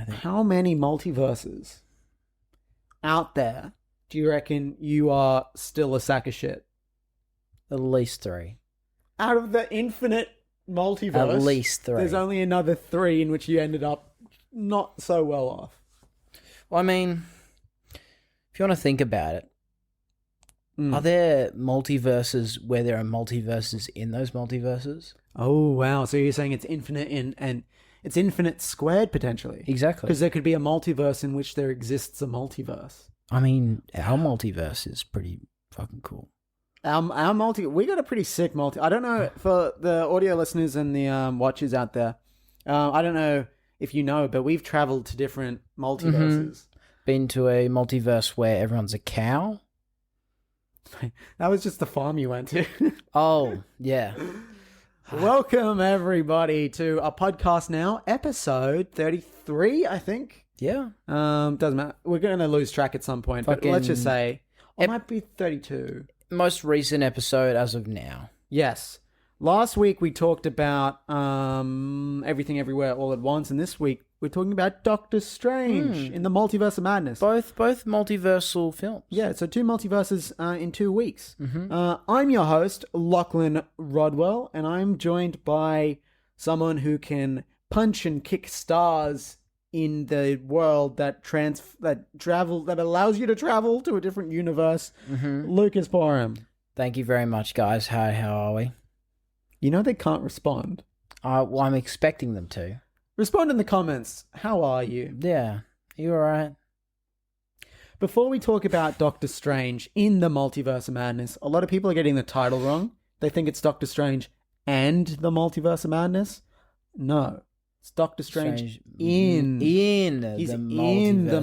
I think. How many multiverses out there do you reckon you are still a sack of shit? At least 3. Out of the infinite multiverse, At least 3. there's only another 3 in which you ended up not so well off. Well, I mean, if you want to think about it, are there multiverses where there are multiverses in those multiverses? Oh, wow. So you're saying it's infinite and it's infinite squared, potentially? Exactly. Because there could be a multiverse in which there exists a multiverse. I mean, our multiverse is pretty fucking cool. We got a pretty sick multi. I don't know, for the audio listeners and the watchers out there, I don't know if you know, but we've traveled to different multiverses. Been to a multiverse where everyone's a cow? That was just the farm you went to. Oh, yeah. Welcome, everybody, to a podcast now, episode 33, I think. Yeah. Doesn't matter. We're going to lose track at some point, but let's just say it might be 32. Most recent episode as of now. Yes. Last week we talked about Everything Everywhere All at Once, and this week we're talking about Doctor Strange in the Multiverse of Madness. Both multiversal films. Yeah, so 2 multiverses in 2 weeks. I'm your host, Lachlan Rodwell, and I'm joined by someone who can punch and kick stars in the world that allows you to travel to a different universe. Lucas Boreham. Thank you very much, guys. How are we? You know they can't respond. Well, I'm expecting them to. Respond in the comments. How are you? Yeah. You alright? Before we talk about Doctor Strange in the Multiverse of Madness, a lot of people are getting the title wrong. They think it's Doctor Strange and the Multiverse of Madness. No. It's Doctor Strange in the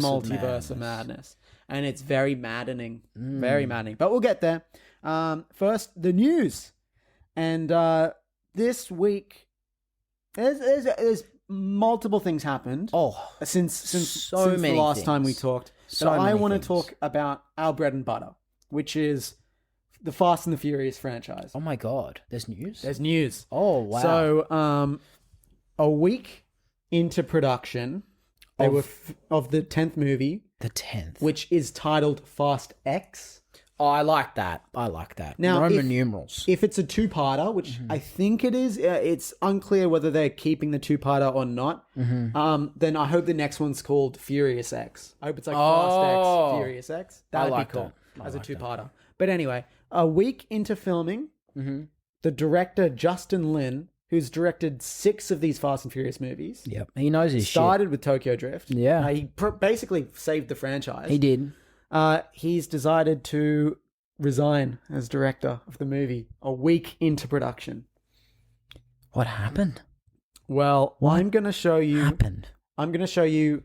Multiverse of Madness. And it's very maddening. Very maddening. But we'll get there. First, the news. And this week, there's multiple things happened. Since the last time we talked. But I want to talk about our bread and butter, which is the Fast and the Furious franchise. Oh my god, there's news? There's news. Oh, wow. So, a week into production of the 10th movie. The 10th. Which is titled Fast X. Oh, I like that. Now, Roman numerals. If it's a 2-parter, which I think it is, it's unclear whether they're keeping the 2-parter or not. Then I hope the next one's called Furious X. I hope it's like Fast X, Furious X. That'd be cool as a 2-parter. But anyway, a week into filming, the director Justin Lin, who's directed 6 of these Fast and Furious movies. Yep, he knows his shit. Started with Tokyo Drift. Yeah. He basically saved the franchise. He did. He's decided to resign as director of the movie a week into production. What happened? Well, I'm going to show you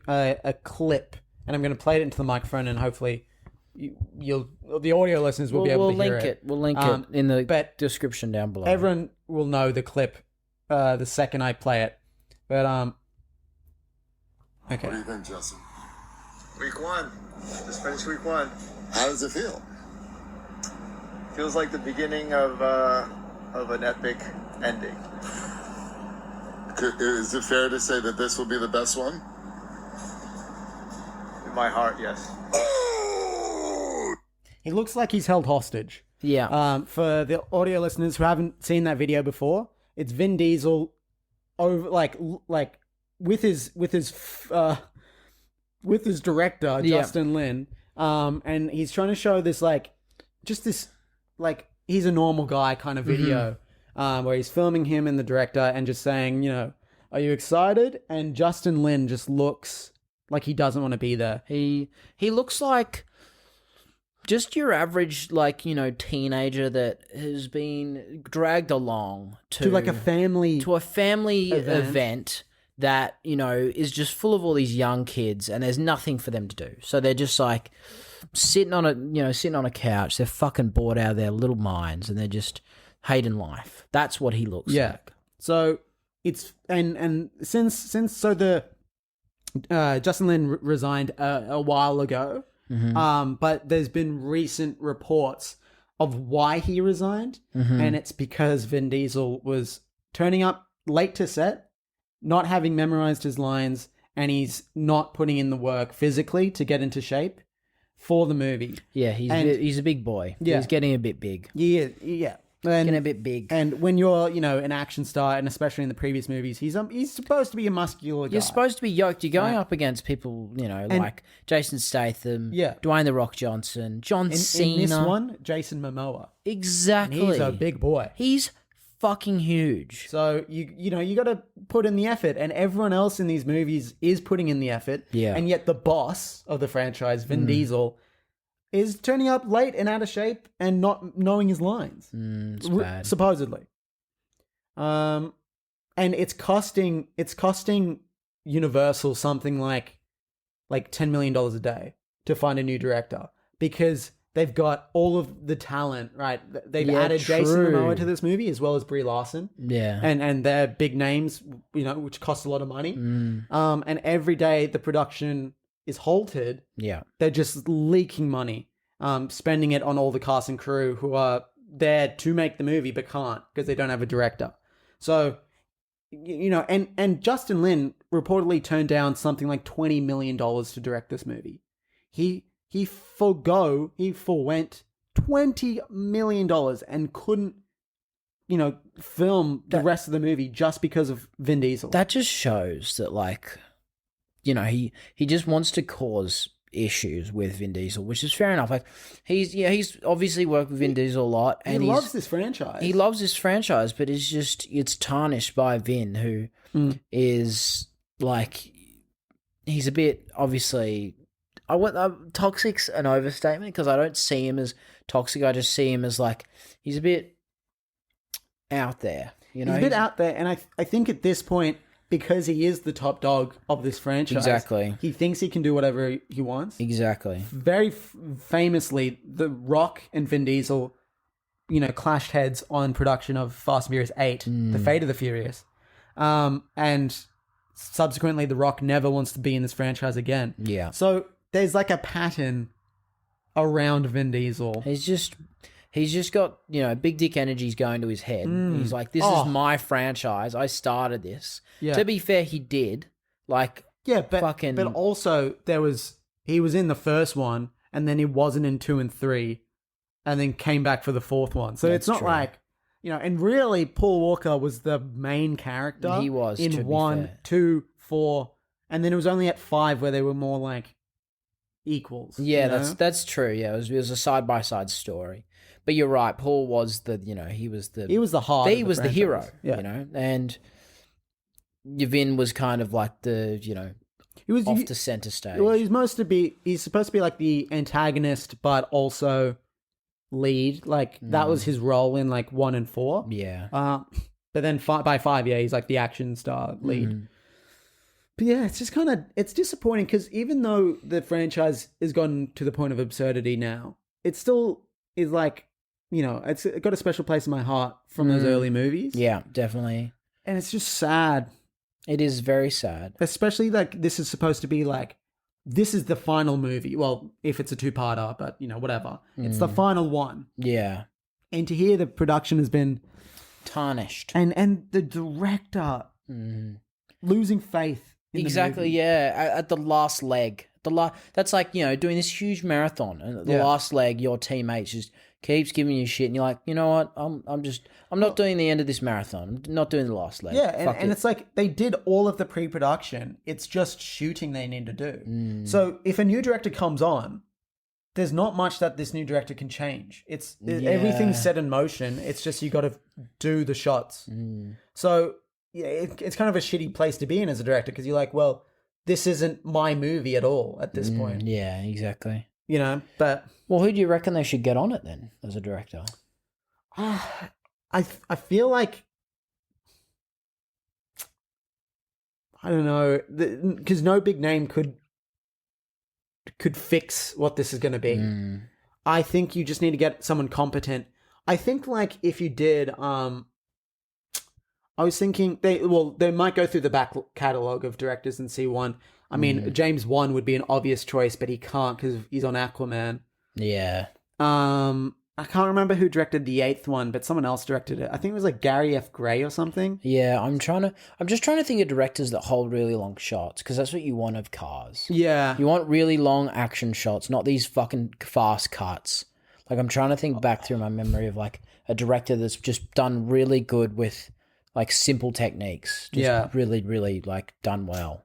a clip, and I'm going to play it into the microphone, and hopefully the audio listeners will be able to hear it. We'll link it in the description down below. Everyone will know the clip the second I play it. But okay. What do you think, Justin? Week 1. Just finished week 1. How does it feel? Feels like the beginning of an epic ending. Is it fair to say that this will be the best one? In my heart, yes. He looks like he's held hostage. Yeah. For the audio listeners who haven't seen that video before, it's Vin Diesel over like with his director Justin Lin, and he's trying to show this he's a normal guy kind of video, where he's filming him and the director and just saying, are you excited? And Justin Lin just looks like he doesn't want to be there. He looks like just your average, teenager that has been dragged along to like a family event that, is just full of all these young kids and there's nothing for them to do. So they're just like sitting on a couch. They're fucking bored out of their little minds and they're just hating life. That's what he looks like. So it's, and since the Justin Lin resigned a while ago, but there's been recent reports of why he resigned, and it's because Vin Diesel was turning up late to set, not having memorized his lines, and he's not putting in the work physically to get into shape for the movie. Yeah, he's a big boy. Yeah. He's getting a bit big. Yeah. And, Getting a bit big. And when you're, an action star, and especially in the previous movies, he's supposed to be a muscular guy. You're supposed to be yoked. You're going up against people, like Jason Statham, Dwayne The Rock Johnson, John Cena. In this one, Jason Momoa. Exactly. And he's a big boy. He's fucking huge. So you got to put in the effort, and everyone else in these movies is putting in the effort. Yeah. And yet the boss of the franchise, Vin Diesel, is turning up late and out of shape and not knowing his lines. It's bad. Supposedly. And it's costing Universal something like $10 million a day to find a new director, because they've got all of the talent, right? They've added Jason Momoa to this movie as well as Brie Larson. Yeah. And they're big names, which cost a lot of money. And every day the production is halted. Yeah. They're just leaking money, spending it on all the cast and crew who are there to make the movie but can't because they don't have a director. So, and Justin Lin reportedly turned down something like $20 million to direct this movie. He forwent $20 million and couldn't, film the rest of the movie just because of Vin Diesel. That just shows that, he just wants to cause issues with Vin Diesel, which is fair enough. Like, he's obviously worked with Vin Diesel a lot, and he loves this franchise. He loves this franchise, but it's tarnished by Vin, who is he's a bit obviously. Toxic's an overstatement, because I don't see him as toxic. I just see him as he's a bit out there. He's a bit out there, and I think at this point, because he is the top dog of this franchise, exactly, he thinks he can do whatever he wants. Exactly. Very famously, The Rock and Vin Diesel, clashed heads on production of Fast and Furious 8, The Fate of the Furious, and subsequently, The Rock never wants to be in this franchise again. Yeah. So there's a pattern around Vin Diesel. He's just got, big dick energies going to his head. He's like, this is my franchise. I started this. Yeah. To be fair, he did. But also he was in the first one, and then he wasn't in 2 and 3, and then came back for the fourth one. So it's not true. And really Paul Walker was the main character. He was, in 1, 2, 4, and then it was only at 5 where they were more equals. Yeah, that's true. Yeah, it was a side-by-side story. But you're right, Paul was the heart. He was the hero, and Vin was kind of he was off to center stage. Well, he's supposed to be the antagonist, but also lead. That was his role in 1 and 4. Yeah. But then by 5, he's the action star lead. But yeah, it's just it's disappointing, because even though the franchise has gotten to the point of absurdity now, it still is it's got a special place in my heart from those early movies. Yeah, definitely. And it's just sad. It is very sad. Especially this is supposed to be this is the final movie. Well, if it's a 2-parter, but whatever. It's the final one. Yeah. And to hear the production has been tarnished. And the director losing faith in exactly, the movie. Yeah. At the last leg. That's doing this huge marathon, and at the last leg, your teammates just keeps giving you shit, and you're like, you know what? I'm not doing the end of this marathon. I'm not doing the last leg. Yeah, and it's they did all of the pre-production. It's just shooting they need to do. So if a new director comes on, there's not much that this new director can change. Everything's set in motion. It's just you got to do the shots. So yeah, it's kind of a shitty place to be in as a director, because you're well, this isn't my movie at all at this point. Yeah, exactly. But well, who do you reckon they should get on it then as a director? I feel I don't know, because no big name could fix what this is going to be. I think you just need to get someone competent. I think if you did, I was thinking they might go through the back catalogue of directors and see one. I mean, James Wan would be an obvious choice, but he can't because he's on Aquaman. Yeah. I can't remember who directed the 8th one, but someone else directed it. I think it was like Gary F. Gray or something. Yeah, I'm just trying to think of directors that hold really long shots, because that's what you want of cars. Yeah. You want really long action shots, not these fucking fast cuts. Like, I'm trying to think back through my memory of like a director that's just done really good with like simple techniques. Just really, really like done well.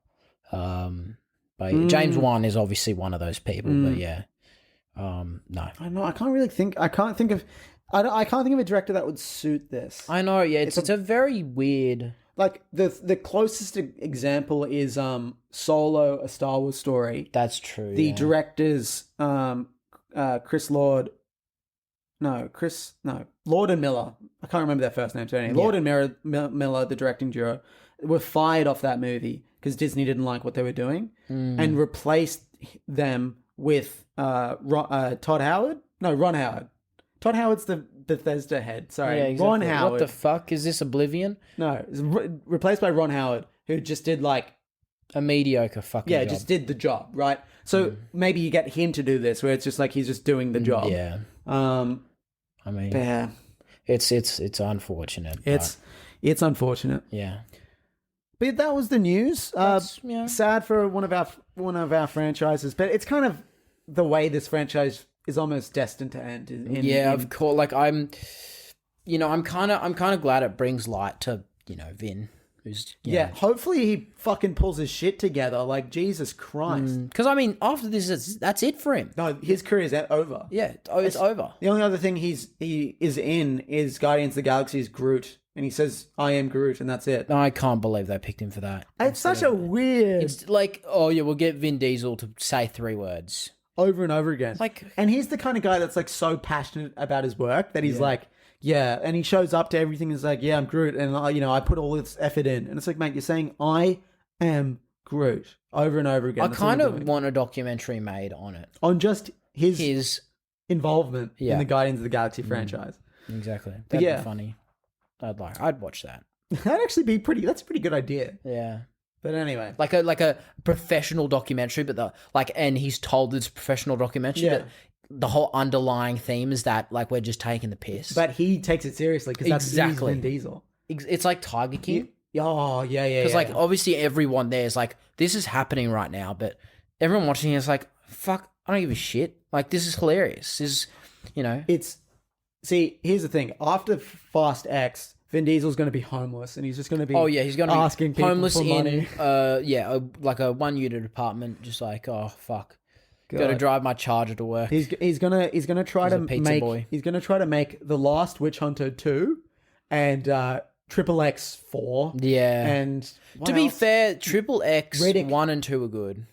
But James Wan is obviously one of those people, but yeah. No. I know. I can't think of a director that would suit this. I know, yeah. It's a very weird. Like the closest example is Solo, A Star Wars Story. That's true. The directors Lord and Miller. I can't remember their first names. Anyway. Lord and Miller, the directing duo, were fired off that movie because Disney didn't like what they were doing and replaced them with Todd Howard. No, Ron Howard. Todd Howard's the Bethesda head. Sorry, Yeah, exactly. Ron Howard. What the fuck is this? Oblivion? No, it's replaced by Ron Howard, who just did like A mediocre fucking job. just did the job, right? So maybe you get him to do this, where it's just like he's just doing the job. Yeah. I mean, Yeah, it's unfortunate. it's unfortunate. Yeah. But that was the news. Yeah. Sad for one of our franchises, but it's kind of the way this franchise is almost destined to end. Of course. Like I'm kind of glad it brings light to Vin, who's you know. Hopefully he fucking pulls his shit together. Like Jesus Christ. Because I mean, after this, that's it for him. No, his career is over. Yeah, it's over. The only other thing he is in is Guardians of the Galaxy's Groot, and he says, "I am Groot," and that's it. I can't believe they picked him for that. It's such a weird. It's like, oh yeah, we'll get Vin Diesel to say 3 words. Over and over again. And he's the kind of guy that's like so passionate about his work that he's like, and he shows up to everything and is like, yeah, I'm Groot, and I put all this effort in, and it's like, mate, you're saying I am Groot over and over again. I kind of want a documentary made on it, on just his involvement in the Guardians of the Galaxy franchise. Exactly, that'd be funny. I'd watch that. That'd actually be that's a pretty good idea. Yeah. But anyway, like a professional documentary, but and he's told it's a professional documentary, but the whole underlying theme is that like we're just taking the piss. But he takes it seriously because that's Vin Diesel. It's like Tiger King. Oh yeah. Because like obviously everyone there is like, this is happening right now, but everyone watching is like, fuck, I don't give a shit. Like this is hilarious. This is, here's the thing. After Fast X, Vin Diesel's going to be homeless, and he's just going to be he's going to asking be people homeless for money. Like a 1-unit apartment, just like, oh fuck, God. Got to drive my Charger to work. He's gonna try to make he's gonna try to make The Last Witch Hunter 2 and Triple X 4. Yeah, and to be fair, Triple X Riddick. 1 and 2 are good.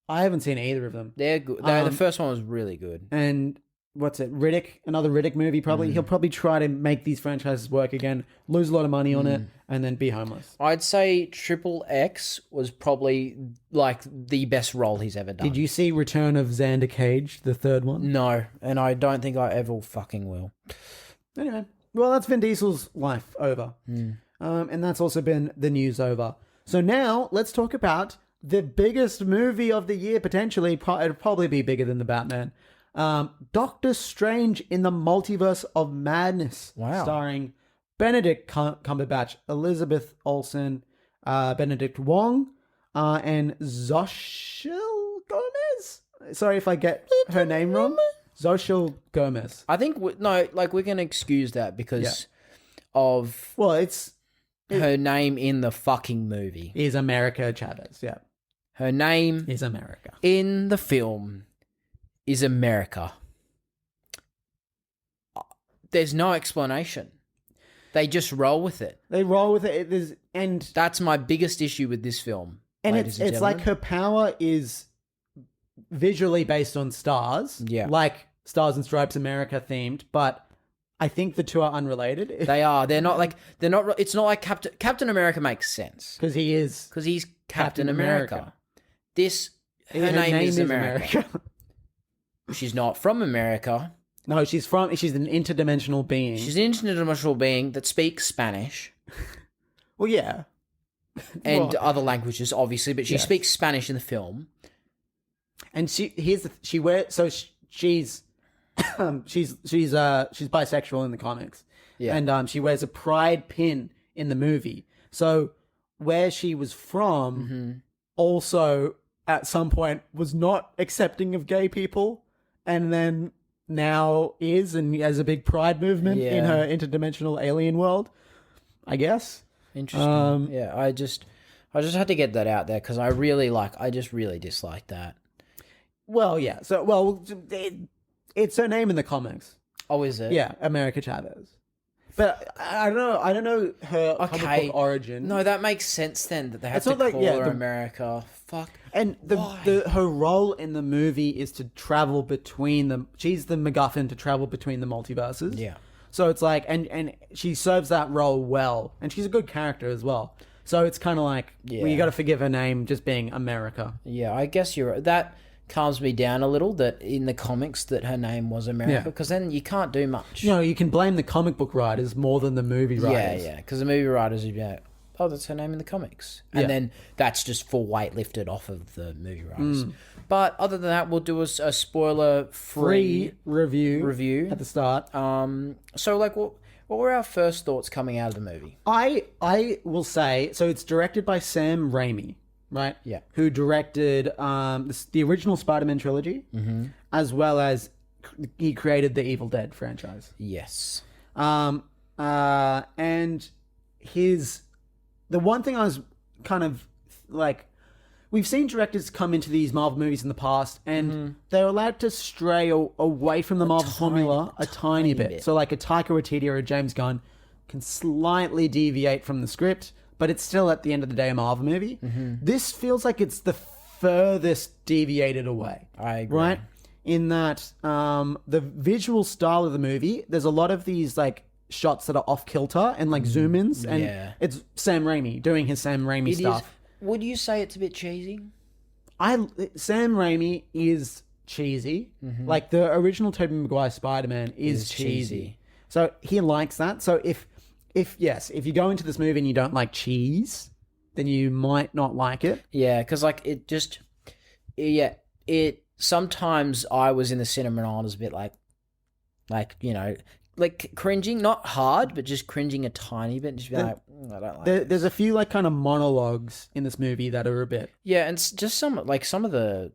I haven't seen either of them. They're good. The first one was really good. And what's it? Riddick, another Riddick movie. Probably he'll probably try to make these franchises work again, lose a lot of money on it, and then be homeless. I'd say Triple X was probably like the best role he's ever done. Did you see Return of Xander Cage, the third one? No, and I don't think I ever fucking will. Anyway, well, that's Vin Diesel's life over, and that's also been the news over. So now let's talk about the biggest movie of the year potentially. It'll probably be bigger than the Batman. Doctor Strange in the Multiverse of Madness. Wow. Starring Benedict Cumberbatch, Elizabeth Olsen, Benedict Wong, and Xochitl Gomez. Sorry if I get her name wrong. Xochitl Gomez. I think we can excuse that because of it's her name in the fucking movie. Is America Chavez, yeah. Her name is America. In the film is America. There's no explanation. They just roll with it. They roll with it. And that's my biggest issue with this film. And it's like her power is visually based on stars. Yeah. Like Stars and Stripes America themed, but I think the two are unrelated. They are. They're not. It's not like Captain America makes sense. Because he's Captain America. Her name is America. She's not from America. No, she's an interdimensional being. She's an interdimensional being that speaks Spanish. Well, yeah. And other languages, obviously, but she speaks Spanish in the film. And she's she's bisexual in the comics. Yeah. And she wears a pride pin in the movie. So where she was from also at some point was not accepting of gay people, and then now is, and has a big pride movement in her interdimensional alien world, I guess. Interesting. Yeah, I just had to get that out there because I just really dislike that. Well, yeah. So, it's her name in the comics. Oh, is it? Yeah, America Chavez. But I don't know her comic book origin. No, that makes sense then that they have It's to not like- call yeah, her the- America. Fuck. And her role in the movie is to travel between them. She's the MacGuffin to travel between the multiverses. Yeah. So it's like, and she serves that role well, and she's a good character as well. So it's kind of like, well, you got to forgive her name just being America. Yeah, I guess you're right. That calms me down a little that in the comics that her name was America, because then you can't do much. You know, you can blame the comic book writers more than the movie writers. Yeah, because the movie writers would be like, oh, that's her name in the comics. And then that's just full weight lifted off of the movie writers. But other than that, we'll do a spoiler-free Free review at at the start. So, like, what were our first thoughts coming out of the movie? I will say, so it's directed by Sam Raimi, right? Yeah. Who directed the original Spider-Man trilogy, as well as he created the Evil Dead franchise. Yes. And the one thing I was kind of like, we've seen directors come into these Marvel movies in the past, and they're allowed to stray away from the Marvel formula a tiny bit. So like a Taika Waititi or a James Gunn can slightly deviate from the script, but it's still at the end of the day a Marvel movie. This feels like it's the furthest deviated away. I agree. Right? In that the visual style of the movie, there's a lot of these like shots that are off kilter and like zoom ins, and it's Sam Raimi doing his Sam Raimi stuff. Would you say it's a bit cheesy? Sam Raimi is cheesy. Like the original Tobey Maguire Spider-Man is cheesy. So he likes that. So if you go into this movie and you don't like cheese, then you might not like it. Yeah, because like it sometimes I was in the cinema and I was a bit like you know, like cringing, not hard, but just cringing a tiny bit, and just be like, I don't like it. There's a few like kind of monologues in this movie that are a bit and just some of the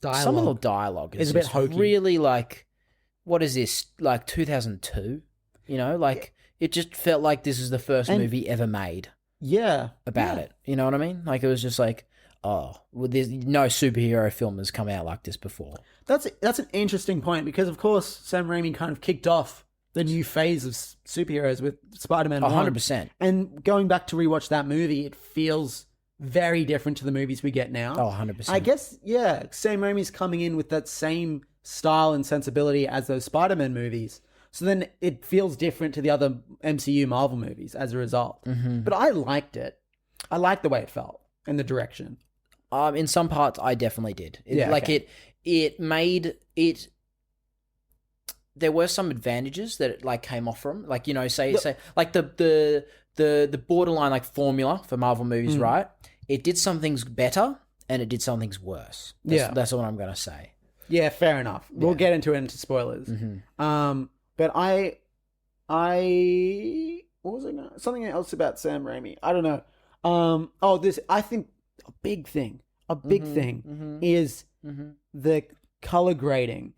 dialogue is a bit hokey. Really like, what is this, like 2002? You know, like it just felt like this is the first movie ever made. About it. You know what I mean? Like it was just like, there's no superhero film has come out like this before. That's an interesting point, because of course Sam Raimi kind of kicked off the new phase of superheroes with Spider-Man 100%. And going back to rewatch that movie, it feels very different to the movies we get now. 100%. I guess, Sam Raimi's coming in with that same style and sensibility as those Spider-Man movies. So then it feels different to the other MCU Marvel movies as a result. But I liked it. I liked the way it felt and the direction. In some parts, I definitely did. It made it. There were some advantages that it like came off from, like, you know, say like the borderline like formula for Marvel movies, right? It did some things better and it did some things worse. That's what I'm gonna say. Yeah, fair enough. We'll get into spoilers. But I what was it? Something else about Sam Raimi. I don't know. I think a big thing is the color grading.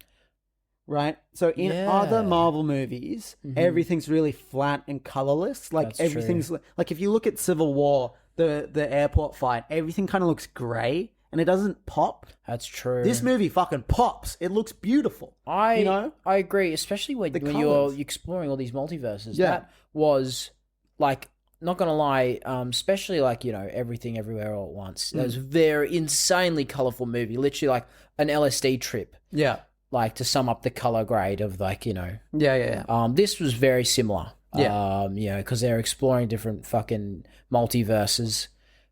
Right? So in other Marvel movies, everything's really flat and colorless. Like That's everything's true. like, if you look at Civil War, the airport fight, everything kind of looks gray and it doesn't pop. That's true. This movie fucking pops. It looks beautiful. I agree, especially when you're exploring all these multiverses. Yeah. That was like, not gonna lie, especially like, you know, Everything Everywhere All at Once. It was a very insanely colorful movie, literally like an LSD trip. Yeah. Like, to sum up the color grade of, like, you know. Yeah. This was very similar. Yeah. You know, because they're exploring different fucking multiverses.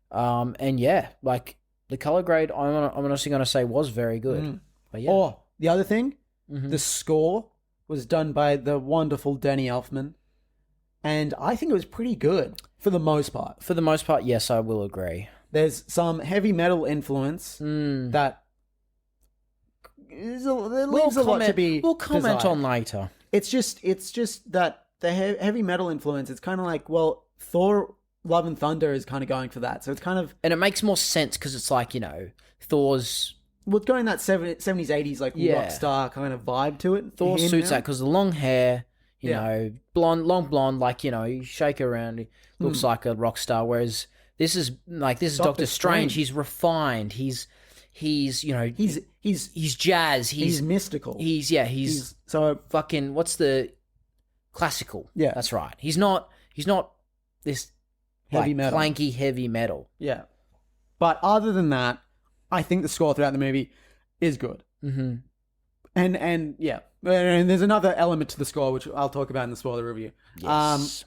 And yeah, like, the color grade, I'm honestly going to say, was very good. But yeah. Oh, the other thing, the score was done by the wonderful Danny Elfman. And I think it was pretty good for the most part. For the most part, yes, I will agree. There's some heavy metal influence that there leaves a lot to be. We'll comment desired. on later. It's just that the heavy metal influence. It's kind of like, well, Thor: Love and Thunder is kind of going for that. So it's kind of, And it makes more sense because it's like, Thor's... well, it's going that 70s, 80s like rock star kind of vibe to it. Thor Him suits now. that because the long hair, you Yeah. know, long blonde, like, you shake her around, he looks like a rock star. Whereas this is Doctor Strange. He's refined. He's He's jazz. he's mystical. He's so fucking, what's the classical? Yeah. That's right. He's not this Heavy like, metal. clanky heavy metal. yeah. But other than that, I think the score throughout the movie is good. Mm-hmm. And yeah, and there's another element to the score which I'll talk about in the spoiler review. Yes.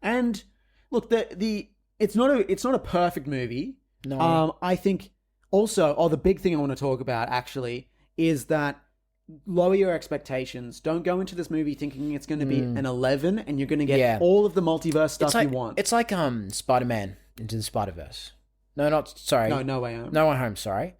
And look, it's not a perfect movie. No. I think also, the big thing I want to talk about actually is that lower your expectations. Don't go into this movie thinking it's going to be an 11 and you're going to get all of the multiverse stuff you want. It's like Spider-Man Into the Spider-Verse. No Way Home. No Way Home, sorry.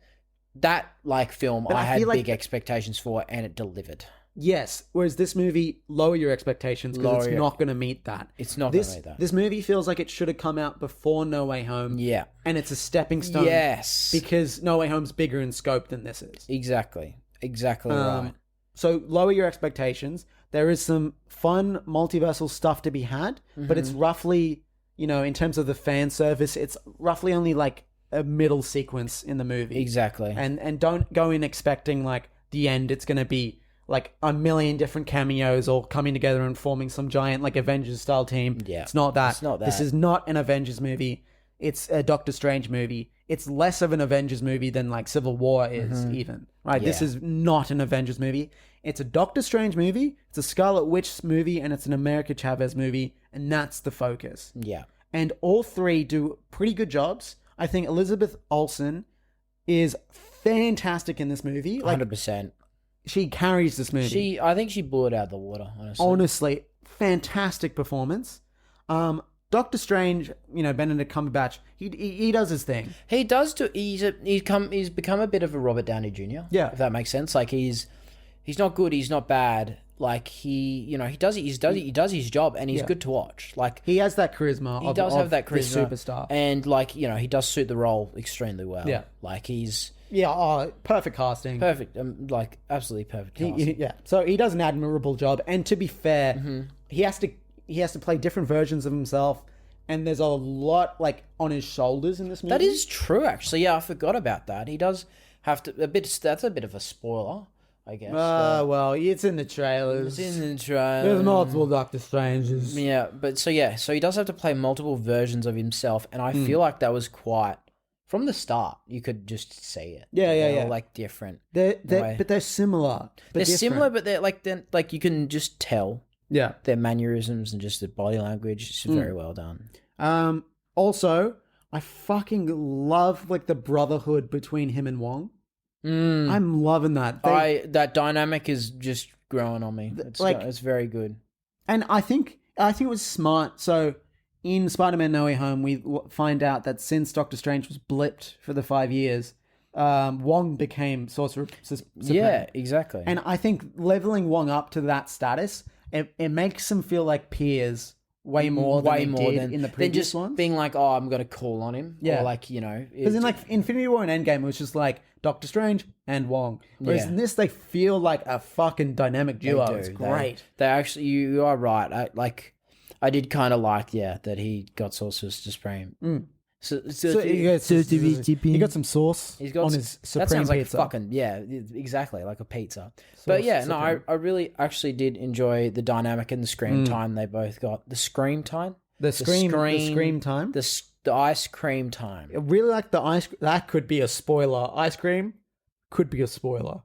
That film But I I had feel like big expectations for and it delivered. Yes, whereas this movie, lower your expectations because it's not going to meet that. It's not going to meet that. This movie feels like it should have come out before No Way Home. Yeah. And it's a stepping stone. Yes. Because No Way Home's bigger in scope than this is. Exactly right. So lower your expectations. There is some fun multiversal stuff to be had, but it's roughly, in terms of the fan service, it's roughly only like a middle sequence in the movie. Exactly. And don't go in expecting like the end it's going to be like a million different cameos all coming together and forming some giant like Avengers style team. Yeah. It's not that. It's not that. This is not an Avengers movie. It's a Doctor Strange movie. It's less of an Avengers movie than like Civil War is even. Right? This Yeah. is not an Avengers movie. It's a Doctor Strange movie. It's a Scarlet Witch movie and it's an America Chavez movie. And that's the focus. Yeah. And all three do pretty good jobs. I think Elizabeth Olsen is fantastic in this movie. Like 100%. she carries this movie. I think she blew it out of the water, honestly. Honestly, fantastic performance. Doctor Strange, Benedict Cumberbatch, he does his thing. He does do. He's become a bit of a Robert Downey Jr. Yeah. If that makes sense. Like he's not good. He's not bad. Like he does his job, and he's good to watch. Like He has that charisma. he does have that charisma, the superstar. and like he does suit the role extremely well. Yeah. Like he's Yeah, perfect casting. perfect. Like absolutely perfect. casting. Yeah, so he does an admirable job. And to be fair, he has to play different versions of himself, and there's a lot like on his shoulders in this movie. That is true, actually. Yeah, I forgot about that. He does have to That's a bit of a spoiler, I guess. Well, it's in the trailers. It's in the trailer. There's multiple Doctor Stranges. Yeah, so he does have to play multiple versions of himself, and I feel like that was quite from the start. You could just see it. Yeah. They're all, like different. But they're similar. They're different. similar, but they're like you can just tell Yeah. their mannerisms and just their body language. It's very well done. Also, I fucking love like the brotherhood between him and Wong. I'm loving that. That dynamic is just growing on me. It's very good. And I think it was smart. So in Spider-Man No Way Home, we find out that since Doctor Strange was blipped for the 5 years, Wong became Sorcerer Supreme. Yeah, exactly. And I think leveling Wong up to that status, it makes him feel like peers way more than in the previous just ones. being like, oh, I'm going to call on him. Yeah. Or like, Because in like Infinity War and Endgame, it was just like Doctor Strange and Wong. Whereas Yeah. in this, they feel like a fucking dynamic duo. It's great. They actually, you are right. I did kind of like, that he got Sorcerer Supreme. So he got some sauce on his Supreme that sounds like pizza. fucking exactly like a pizza. But yeah, no, I really actually did enjoy the dynamic and the screen time they both got. The screen time, the scream time. the ice cream time. I really like the ice. That could be a spoiler. Ice cream could be a spoiler.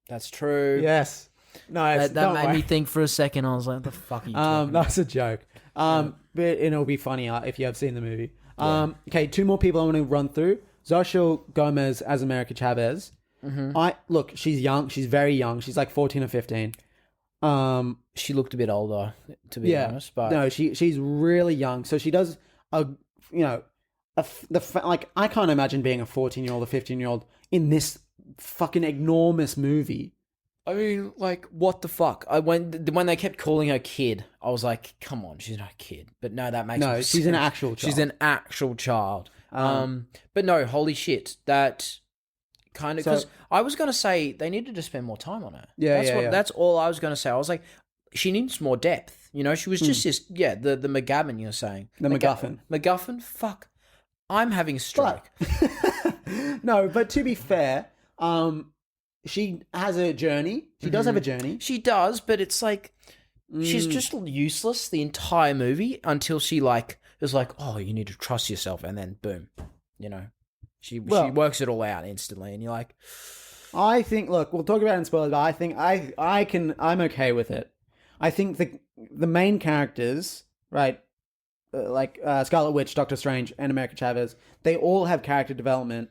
That's true. Yes. No, that made me think for a second. I was like, "What the fuck are you talking about?" That's a joke. But it'll be funnier if you have seen the movie. Okay, two more people I want to run through. Xochitl Gomez as America Chavez. Look, she's young. She's very young. She's like 14 or 15. She looked a bit older, to be honest. But no, she's really young. So she does I can't imagine being a 14-year-old or 15-year-old in this fucking enormous movie. I mean, like, what the fuck? When they kept calling her kid, I was like, come on, she's not a kid. But no, that makes No, no she's sense. an actual child. She's an actual child. But no, holy shit, that kind of, because I was gonna say they needed to spend more time on her. That's all I was gonna say. I was like, she needs more depth. You know, she was just this. Yeah, the McGavin you're saying, The MacGuffin. MacGuffin. Fuck, I'm having a stroke. No, but to be fair, she has a journey. She does have a journey. She does, but it's like she's just useless the entire movie until she like is like, oh, you need to trust yourself, and then boom, you know, she works it all out instantly, and you're like, I think. Look, we'll talk about it in spoilers, but I think I'm okay with it. I think the main characters, right, like Scarlet Witch, Doctor Strange, and America Chavez, they all have character development.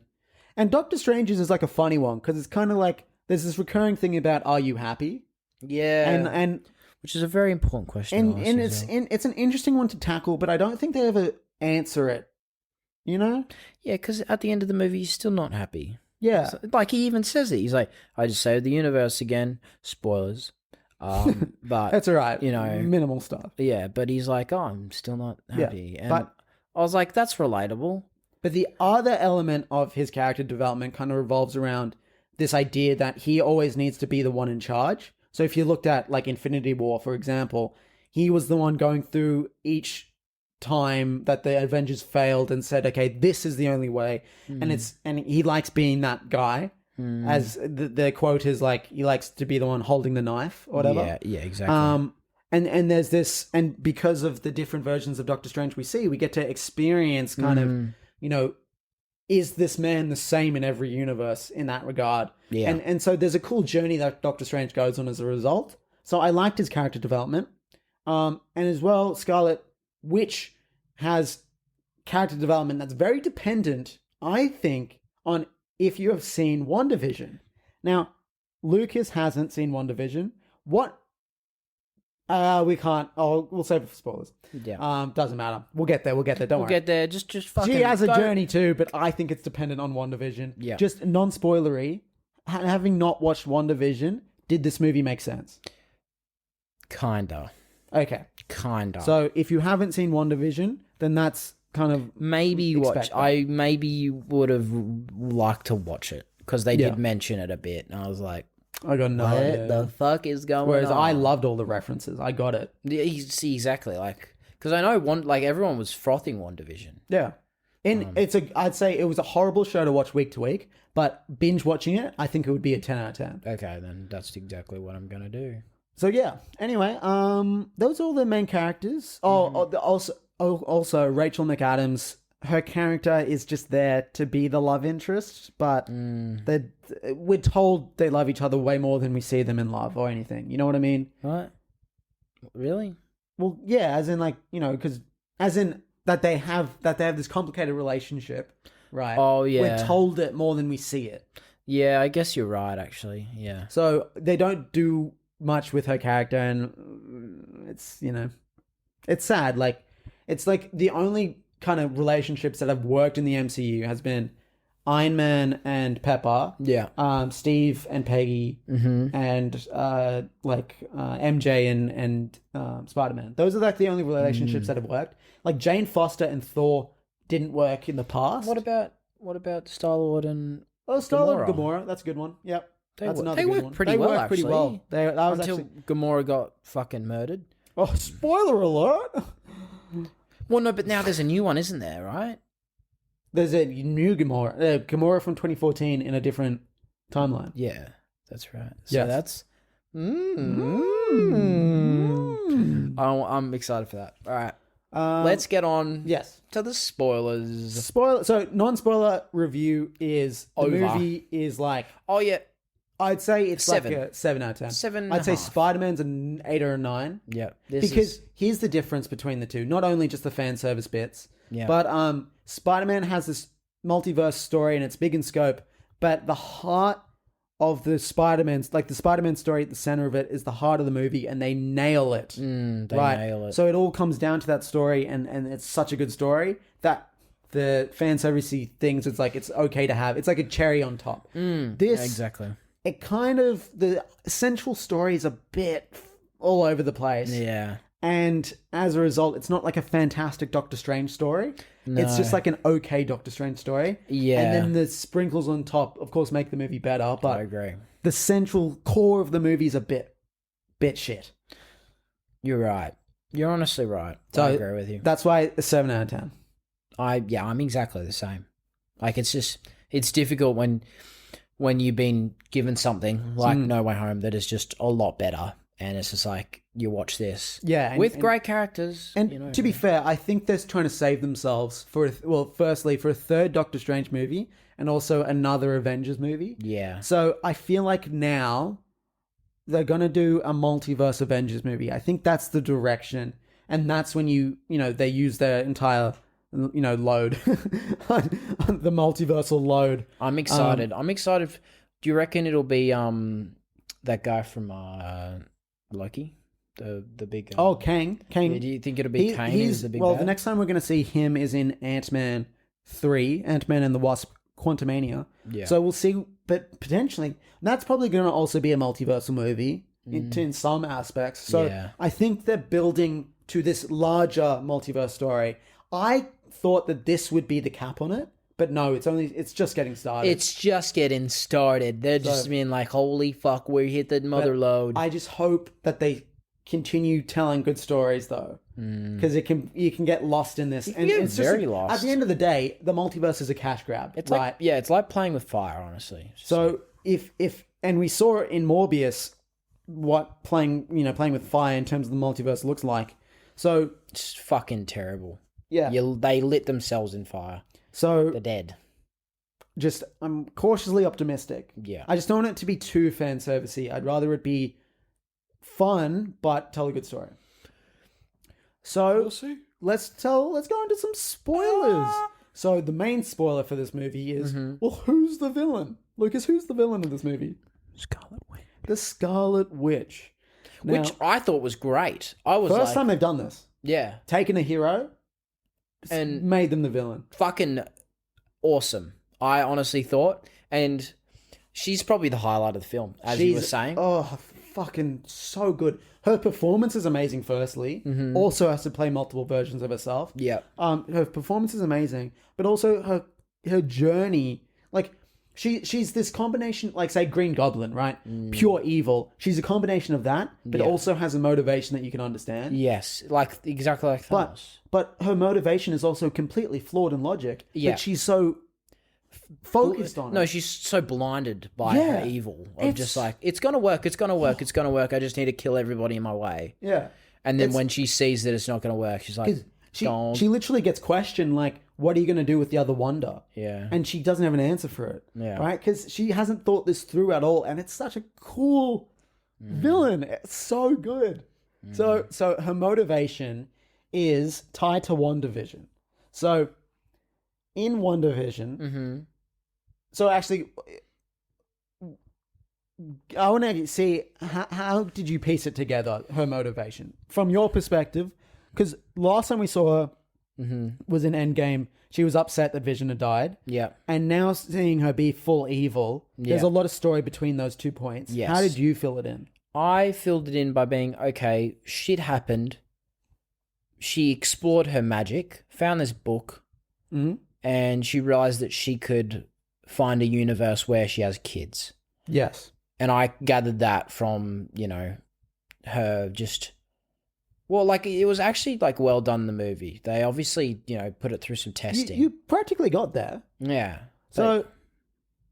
And Doctor Strange's is like a funny one because it's kind of like there's this recurring thing about are you happy? Yeah, and which is a very important question. And it's an interesting one to tackle, but I don't think they ever answer it. You know? Yeah, because at the end of the movie, he's still not happy. Yeah, so, like he even says it. He's like, I just saved the universe again. Spoilers. But that's all right. You know, minimal stuff. Yeah, but he's like, oh, I'm still not happy. Yeah, and but I was like, that's relatable. But the other element of his character development kind of revolves around this idea that he always needs to be the one in charge. So if you looked at like Infinity War, for example, he was the one going through each time that the Avengers failed and said, okay, this is the only way. And he likes being that guy. As the quote is like, he likes to be the one holding the knife or whatever. Yeah, exactly. And there's this, and because of the different versions of Doctor Strange we get to experience kind of, you know, is this man the same in every universe in that regard? Yeah. And so there's a cool journey that Doctor Strange goes on as a result. So I liked his character development. And as well, Scarlet Witch has character development that's very dependent, I think, on if you have seen WandaVision. Now, Lucas hasn't seen WandaVision. What? We can't. Oh, we'll save it for spoilers. Yeah. Doesn't matter. We'll get there. Don't worry. We'll get there. Just fucking. She has a journey too, but I think it's dependent on WandaVision. Yeah. Just non-spoilery. Having not watched WandaVision, did this movie make sense? Kinda. Okay. Kinda. So if you haven't seen WandaVision, then that's kind of maybe watch. I maybe would have liked to watch it because they did mention it a bit, and I was like, I got no idea. What the fuck is going on? Whereas I loved all the references. I got it. Yeah, you see exactly like because I know everyone was frothing WandaVision. Yeah. I'd say it was a horrible show to watch week to week, but binge watching it, I think it would be a 10 out of 10. Okay, then that's exactly what I'm gonna do. So yeah. Anyway, those are all the main characters. Also Rachel McAdams, her character is just there to be the love interest, but we're told they love each other way more than we see them in love or anything. You know what I mean? What? Really? Well, yeah, as in like, you know, because as in that they have this complicated relationship, right? Oh yeah. We're told it more than we see it. Yeah, I guess you're right. Actually, yeah. So they don't do much with her character, and it's, you know, it's sad. Like it's like the only kind of relationships that have worked in the MCU has been Iron Man and Pepper, Steve and Peggy, and MJ and Spider-Man. Those are like the only relationships that have worked. Like Jane Foster and Thor didn't work in the past. What about Star-Lord and Star-Lord and Gamora? That's a good one. Yep. They work pretty well, actually. Until Gamora got fucking murdered. Oh, spoiler alert! Well, no, but now there's a new one, isn't there, right? There's a new Gamora. Gamora from 2014 in a different timeline. Yeah, that's right. So that's... I'm excited for that. All right. Let's get on to the spoilers. So, non-spoiler review is... The movie is like... Oh, yeah. I'd say it's 7. like a 7 out of 10. 7 I'd say Spider-Man's an 8 or a 9. Yeah. Because here's the difference between the two. Not only just the fan service bits, but Spider-Man has this multiverse story and it's big in scope, but the heart of the Spider-Man's, like the Spider-Man story at the center of it is the heart of the movie, and they nail it. Nail it. So it all comes down to that story, and it's such a good story that the fan servicey things. It's like it's okay to have. It's like a cherry on top. This Exactly. it kind of the central story is a bit all over the place. Yeah. And as a result, it's not like a fantastic Doctor Strange story. No. It's just like an okay Doctor Strange story. Yeah. And then the sprinkles on top, of course, make the movie better. I But agree. the central core of the movie is a bit shit. You're right. You're honestly right. So I agree with you. That's why a 7 out of 10. I'm exactly the same. Like it's difficult when you've been given something like No Way Home that is just a lot better, and it's just like you watch this, Yeah, with great characters. And to be fair, I think they're trying to save themselves firstly for a third Doctor Strange movie and also another Avengers movie. yeah, So I feel like now they're gonna do a multiverse Avengers movie. I think that's the direction, and that's when they use their entire load, the multiversal load. I'm excited. Do you reckon it'll be that guy from Loki, the big? Kang. Yeah, do you think it'll be Kang? Who's the big the bad? next time we're going to see him is in Ant-Man 3, Ant-Man and the Wasp: Quantumania. Yeah. So we'll see, but potentially that's probably going to also be a multiversal movie in some aspects. So Yeah. I think they're building to this larger multiverse story. I thought that this would be the cap on it, but no, it's just getting started. It's just getting started. They're just being like, "Holy fuck, we hit the mother load." I just hope that they continue telling good stories, though, because you can get lost in this. And get it's very just, lost. At the end of the day, the multiverse is a cash grab, It's right? like it's like playing with fire, honestly. So if and we saw in Morbius what playing with fire in terms of the multiverse looks like. So It's fucking terrible. yeah, They lit themselves in fire. so They're dead. just I'm cautiously optimistic. Yeah. I just don't want it to be too fan servicey. I'd rather it be fun but tell a good story. So let's go into some spoilers. So the main spoiler for this movie is well, who's the villain? Lucas, who's the villain of this movie? Scarlet Witch. The Scarlet Witch. Now, Which I thought was great. I was first like, time they've done this. yeah, Taken a hero and made them the villain. fucking awesome. I honestly thought, and she's probably the highlight of the film, as you were saying. Oh, fucking so good. Her performance is amazing, firstly. Also has to play multiple versions of herself. Yeah. Her performance is amazing, but also her journey, like she's this combination, like say Green Goblin, right? Pure evil. She's a combination of that, but Yeah. also has a motivation that you can understand. Yes, exactly like Thanos. But her motivation is also completely flawed in logic. Yeah. But she's so focused on No, it. she's so blinded by Yeah. her evil. Of It's- just like, it's gonna work, it's gonna work, it's gonna work. I just need to kill everybody in my way. Yeah. And then It's- when she sees that it's not gonna work, she's like, "Don't." She literally gets questioned, like, what are you going to do with the other wonder? Yeah. And she doesn't have an answer for it. Yeah. Right? Because she hasn't thought this through at all. And it's such a cool villain. It's so good. So her motivation is tied to WandaVision. So in WandaVision, so actually, I want to see how did you piece it together, her motivation from your perspective? Because last time we saw her was in Endgame. She was upset that Vision had died. Yeah. And now seeing her be full evil, there's Yeah. a lot of story between those 2 points. Yes. How did you fill it in? I filled it in by being, okay, shit happened. She explored her magic, found this book, and she realized that she could find a universe where she has kids. Yes. And I gathered that from, her just... Well, like, it was actually, like, well done in the movie. They obviously, put it through some testing. You practically got there. Yeah. So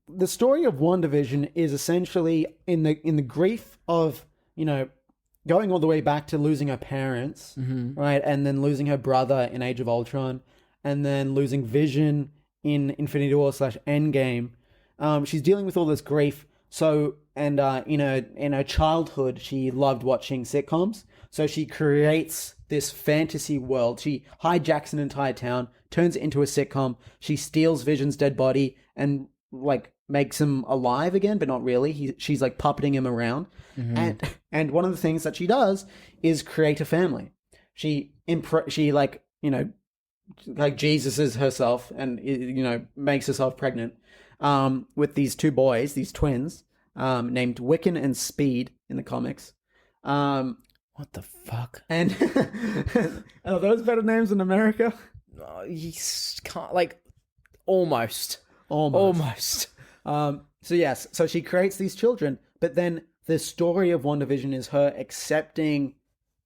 the story of WandaVision is essentially in the grief of, going all the way back to losing her parents, right? And then losing her brother in Age of Ultron, and then losing Vision in Infinity War / Endgame. She's dealing with all this grief. So, and in her childhood, she loved watching sitcoms. So she creates this fantasy world. She hijacks an entire town, turns it into a sitcom. She steals Vision's dead body and like makes him alive again, but not really. She's like puppeting him around. And one of the things that she does is create a family. She like Jesus is herself and, you know, makes herself pregnant with these two boys, these twins, named Wiccan and Speed in the comics. What the fuck? And are those better names in America? You can't, like, almost. So yes, so she creates these children, but then the story of WandaVision is her accepting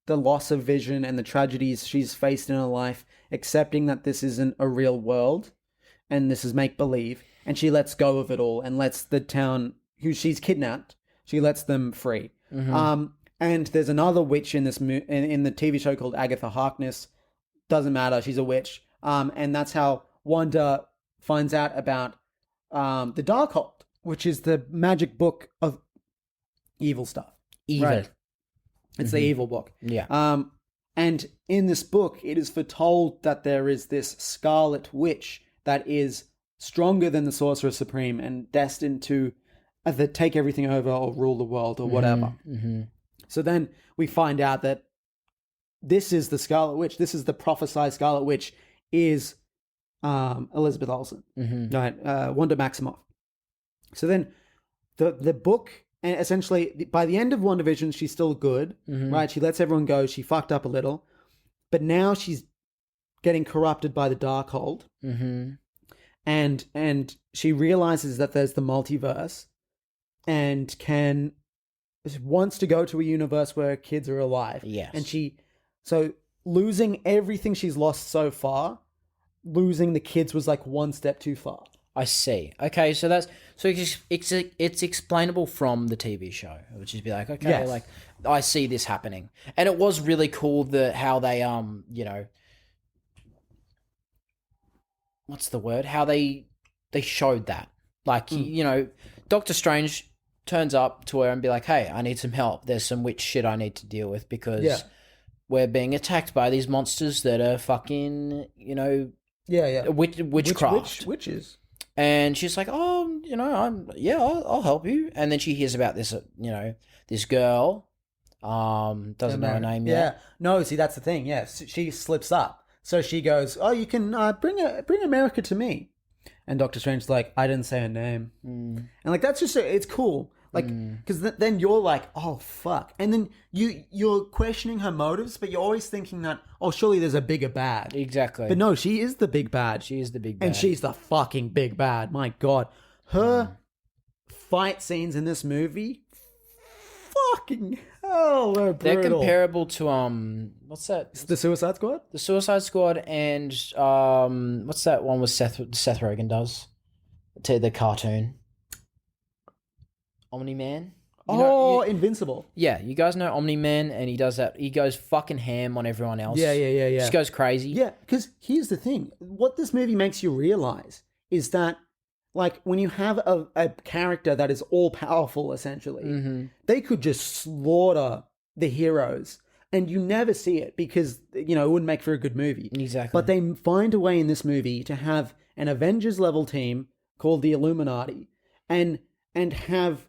the loss of Vision and the tragedies she's faced in her life, accepting that this isn't a real world and this is make-believe, and she lets go of it all and lets the town who she's kidnapped, she lets them free. And there's another witch in this in the TV show called Agatha Harkness. Doesn't matter, she's a witch. And that's how Wanda finds out about the Darkhold, which is the magic book of evil stuff. Evil. Right. It's the evil book. Yeah. And in this book, it is foretold that there is this Scarlet Witch that is stronger than the Sorcerer Supreme and destined to either take everything over or rule the world or whatever. So then we find out that this is the Scarlet Witch. This is the prophesied Scarlet Witch is Elizabeth Olsen, right? Wanda Maximoff. So then the book, and essentially by the end of WandaVision, she's still good, right? She lets everyone go. She fucked up a little, but now she's getting corrupted by the Darkhold, and she realizes that there's the multiverse, and wants to go to a universe where kids are alive. Yes. And so losing everything she's lost so far, losing the kids was like one step too far. I see. Okay, so it's explainable from the TV show, which is be like, okay, Yes. like I see this happening, and it was really cool how they you know, what's the word? How they showed that, like you know, Doctor Strange turns up to her and be like, hey, I need some help. There's some witch shit I need to deal with because we're being attacked by these monsters that are fucking, you know, witchcraft. Witches. And she's like, oh, you know, I'll help you. And then she hears about this, you know, this girl, doesn't know her name yet. Yeah. No, see, that's the thing. Yes, she slips up. So she goes, oh, you can bring America to me. And Doctor Strange's like, I didn't say her name. And like, that's just, it's cool. Like, because then you're like, oh, fuck. And then you're questioning her motives, but you're always thinking that, oh, surely there's a bigger bad. Exactly. But no, she is the big bad. She is the big bad. And she's the fucking big bad. My God. Her fight scenes in this movie, fucking hell, they're brutal. They're comparable to, what's that? The Suicide Squad? The Suicide Squad and, what's that one with Seth Rogen does? To the cartoon. Omni-Man? Invincible. Yeah, you guys know Omni-Man, and he does that. He goes fucking ham on everyone else. Yeah. Just goes crazy. Yeah, because here's the thing. What this movie makes you realize is that, like, when you have a character that is all-powerful, essentially, they could just slaughter the heroes, and you never see it because, you know, it wouldn't make for a good movie. Exactly. But they find a way in this movie to have an Avengers-level team called the Illuminati, and have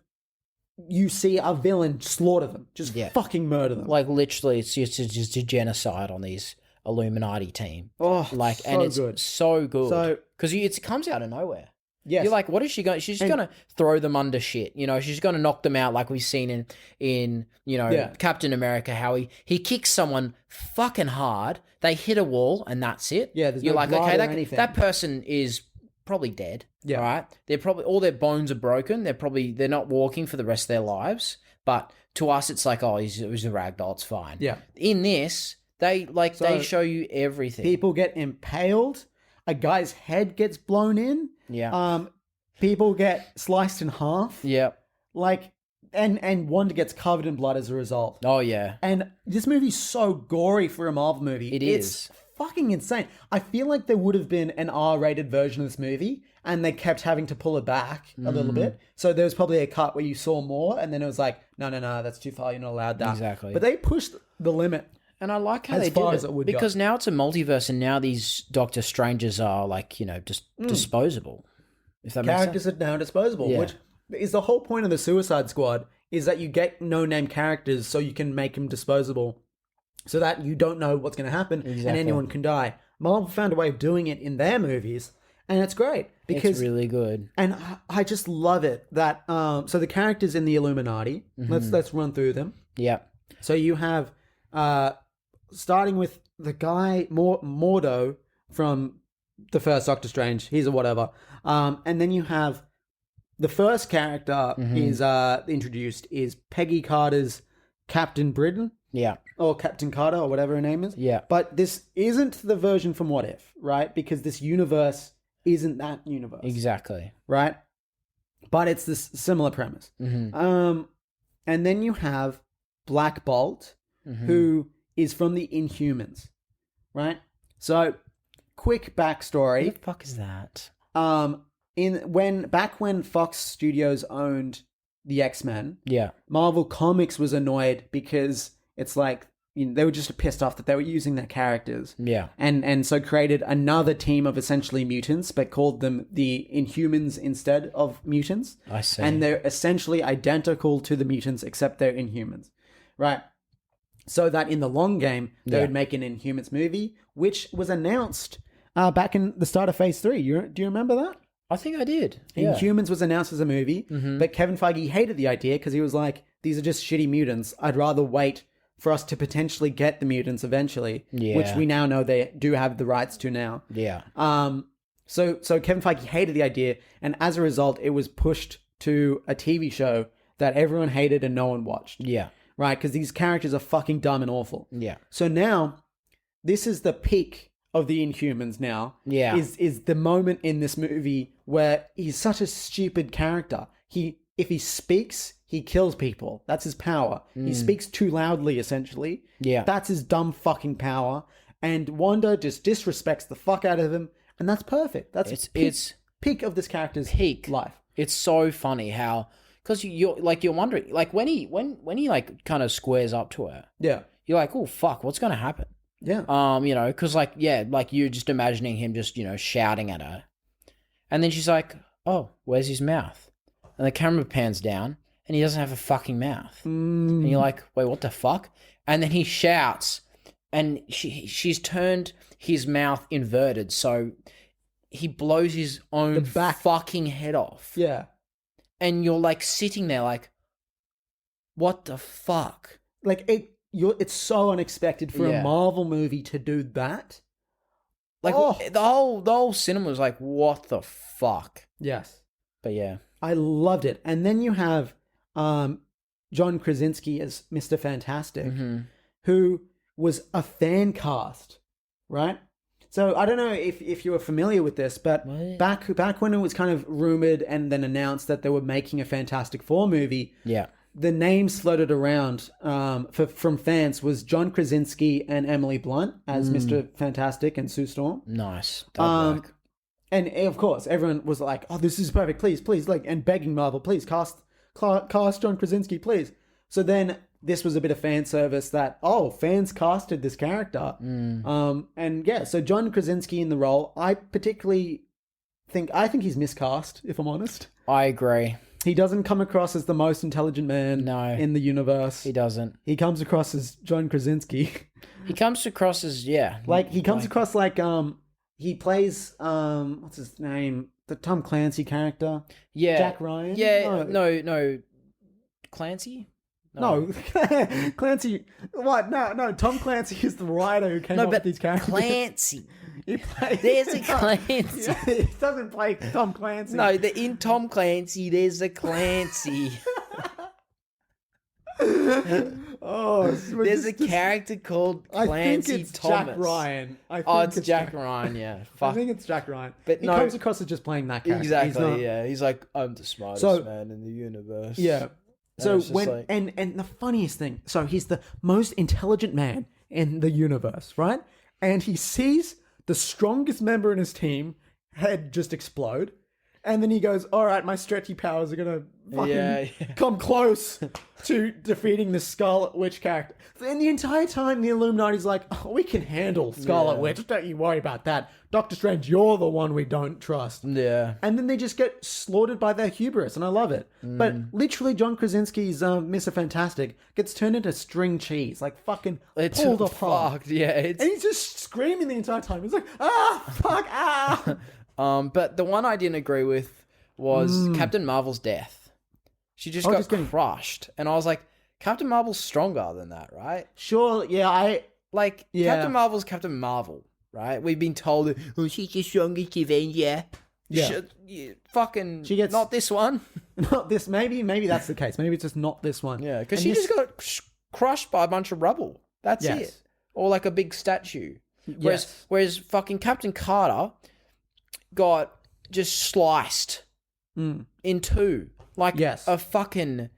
you see a villain slaughter them, just fucking murder them. Like, literally, it's just a genocide on these Illuminati team. Oh, like, so and it's good. So good. So, because it comes out of nowhere. Yes. You're like, what is she going? She's just going to throw them under shit. You know, she's going to knock them out, like we've seen in you know, Captain America, how he kicks someone fucking hard. They hit a wall, and that's it. Yeah, there's You're no like, blood okay, or anything. that person is probably dead. Yeah. Right? They're probably, all their bones are broken. They're not walking for the rest of their lives. But to us, it's like, oh, it was a ragdoll. It's fine. Yeah. In this, they show you everything. People get impaled. A guy's head gets blown in. Yeah. People get sliced in half. Yeah. Like, and Wanda gets covered in blood as a result. Oh, yeah. And this movie's so gory for a Marvel movie. It's fucking insane. I feel like there would have been an R-rated version of this movie, and they kept having to pull it back a little bit. So there was probably a cut where you saw more, and then it was like, no, that's too far. You're not allowed that. Exactly. But they pushed the limit. And I like how As they far did as it, it would go. because now it's a multiverse, and now these Doctor Strangers are like, you know, just disposable. If that makes Characters sense. are now disposable, Yeah. which is the whole point of the Suicide Squad, is that you get no-name characters so you can make them disposable, so that you don't know what's going to happen and anyone can die. Marvel found a way of doing it in their movies, and it's great because It's really good. and I just love it that so the characters in the Illuminati. Let's run through them. Yeah. So you have starting with the guy Mordo from the first Doctor Strange. He's a whatever. And then you have the first character is introduced is Peggy Carter's Captain Britain. Yeah. Or Captain Carter, or whatever her name is. Yeah. But this isn't the version from What If, right? Because this universe isn't that universe. Exactly. Right? But it's this similar premise. And then you have Black Bolt, who is from the Inhumans, right? So, quick backstory. What the fuck is that? Back when Fox Studios owned the X-Men, Yeah. Marvel Comics was annoyed because it's like, they were just pissed off that they were using their characters. Yeah. And so created another team of essentially mutants, but called them the Inhumans instead of mutants. I see. And they're essentially identical to the mutants, except they're Inhumans. Right? So that in the long game, they would make an Inhumans movie, which was announced back in the start of Phase 3. Do you remember that? I think I did. Yeah. Inhumans was announced as a movie, but Kevin Feige hated the idea because he was like, these are just shitty mutants. I'd rather wait for us to potentially get the mutants eventually, which we now know they do have the rights to now. Yeah. So Kevin Feige hated the idea, and as a result, it was pushed to a TV show that everyone hated and no one watched. Yeah. Right? Because these characters are fucking dumb and awful. Yeah. So now, this is the peak of the Inhumans now. Yeah. Is the moment in this movie where he's such a stupid character. If he speaks, he kills people. That's his power. He speaks too loudly, essentially. Yeah. That's his dumb fucking power. And Wanda just disrespects the fuck out of him. And that's perfect. That's peak of this character's life. It's so funny how, because you're wondering, like when he like kind of squares up to her, Yeah. you're like, oh fuck, what's gonna happen? Yeah. Because like you're just imagining him just shouting at her, and then she's like, oh, where's his mouth? And the camera pans down, and he doesn't have a fucking mouth, and you're like, wait, what the fuck? And then he shouts, and she's turned his mouth inverted, so he blows his own fucking head off. Yeah. And you're like sitting there like, what the fuck? Like it's so unexpected for a Marvel movie to do that. Like the whole cinema was like, what the fuck? Yes. But yeah. I loved it. And then you have John Krasinski as Mr. Fantastic, who was a fan cast, right? So I don't know if you were familiar with this, but back when it was kind of rumored and then announced that they were making a Fantastic Four movie, the names floated around from fans was John Krasinski and Emily Blunt as Mr. Fantastic and Sue Storm. Nice. And of course, everyone was like, "Oh, this is perfect! Please!" Like, and begging Marvel, "Please cast John Krasinski, please." So then this was a bit of fan service that fans casted this character, and yeah, so John Krasinski in the role. I particularly think he's miscast. If I'm honest, I agree. He doesn't come across as the most intelligent man in the univerce. He doesn't. He comes across as John Krasinski. He comes across as across like he plays what's his name? The Tom Clancy character. Yeah. Jack Ryan? Yeah. No. Clancy? No. Clancy. What? No. Tom Clancy is the writer who came up with these characters. Clancy. He plays. There's a Clancy. Yeah, he doesn't play Tom Clancy. No, in Tom Clancy, there's a Clancy. There's a character called Clancy I think it's Thomas. Jack Ryan. It's Jack Ryan, yeah. Fuck. I think it's Jack Ryan. But he comes across as just playing that character. Exactly, yeah. He's like, I'm the smartest man in the universe. Yeah. So when like... and the funniest thing, so he's the most intelligent man in the universe, right? And he sees the strongest member in his team head just explode. And then he goes, all right, my stretchy powers are going to fucking Yeah. come close to defeating the Scarlet Witch character. And the entire time, the Illuminati's like, oh, we can handle Scarlet Witch. Don't you worry about that. Doctor Strange, you're the one we don't trust. Yeah. And then they just get slaughtered by their hubris, and I love it. But literally, John Krasinski's Mr. Fantastic gets turned into string cheese, like fucking It's pulled apart. fucked. Yeah. It's... And he's just screaming the entire time. He's like, fuck, But the one I didn't agree with was Captain Marvel's death. She just got crushed. And I was like, Captain Marvel's stronger than that, right? Sure, yeah, Captain Marvel's Captain Marvel, right? We've been told, oh, she's the strongest Avenger. Yeah. She gets... Not this one. Not this. Maybe that's the case. Maybe it's just not this one. Yeah, because she just got crushed by a bunch of rubble. That's it. Or like a big statue. Whereas fucking Captain Carter got just sliced in two. Like a fucking...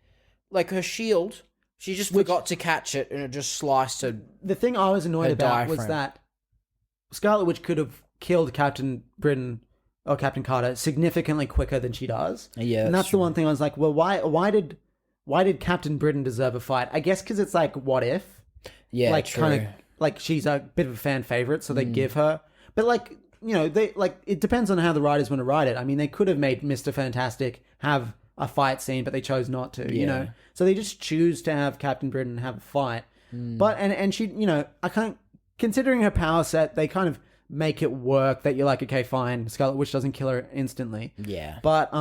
Like her shield, she just forgot to catch it and it just sliced her. The thing I was annoyed about diaphragm. was that Scarlet Witch could have killed Captain Britain or Captain Carter significantly quicker than she does. Yeah, and that's the one thing I was like, well, why did Captain Britain deserve a fight? I guess because it's like, what if? Yeah, like true. kind of like she's a bit of a fan favorite, so they give her. But like, you know, they like it depends on how the writers want to write it. I mean, they could have made Mr. Fantastic have a fight scene, but they chose not to. You know, so they just choose to have Captain Britain have a fight. But and she, you know, I can't. Considering her power set, they kind of make it work that you're like, okay, fine, Scarlet Witch doesn't kill her instantly. Yeah. But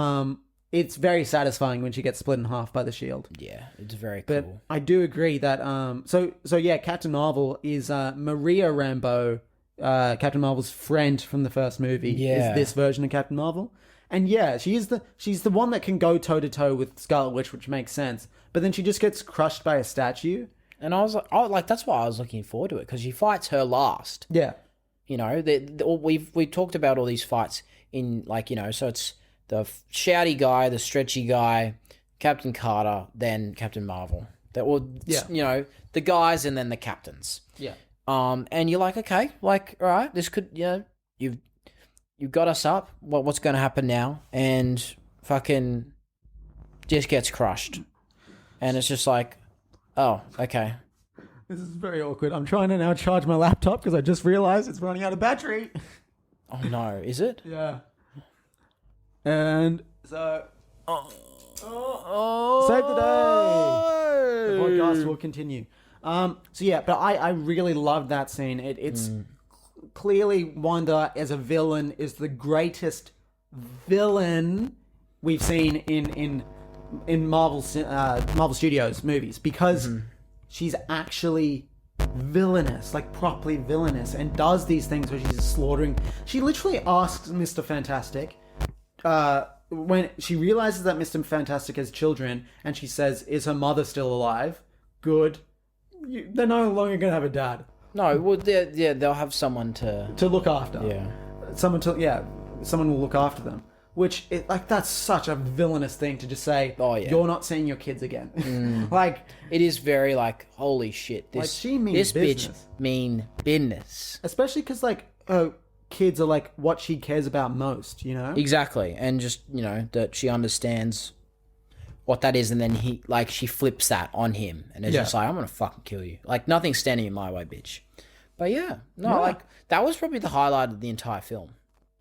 it's very satisfying when she gets split in half by the shield. Yeah, it's very But cool. I do agree that so yeah, Captain Marvel is Maria Rambeau, Captain Marvel's friend from the first movie. Yeah. Is this version of Captain Marvel. And yeah, she's the one that can go toe to toe with Scarlet Witch, which makes sense. But then she just gets crushed by a statue. And I was like, that's why I was looking forward to it, because she fights her last. Yeah. You know, we talked about all these fights in, like, you know, so it's the shouty guy, the stretchy guy, Captain Carter, then Captain Marvel. That were, you know, the guys and then the captains. Yeah. And you're like, okay, like, all right, this could, you know, you've got us up. What's going to happen now? And fucking just gets crushed. And it's just like, oh, okay. This is very awkward. I'm trying to now charge my laptop because I just realized it's running out of battery. Oh no, is it? Yeah. And so... Oh. Save the day! The podcast will continue. So yeah, but I really loved that scene. It's clearly Wanda as a villain is the greatest villain we've seen in Marvel Studios movies, because she's actually villainous, like properly villainous, and does these things where she's slaughtering. She literally asks Mr. Fantastic, when she realizes that Mr. Fantastic has children, and she says, is her mother still alive? Good. They're no longer going to have a dad. No, well, they'll have someone to look after. Yeah. Someone will look after them. Which, that's such a villainous thing to just say, you're not seeing your kids again. Like... It is very, like, holy shit, she means business. Bitch mean business. Especially because, like, kids are, like, what she cares about most, you know? Exactly. And just, you know, that she understands what that is, and then she flips that on him. And it's just like, I'm gonna fucking kill you. Like, nothing's standing in my way, bitch. But yeah. No, like, that was probably the highlight of the entire film,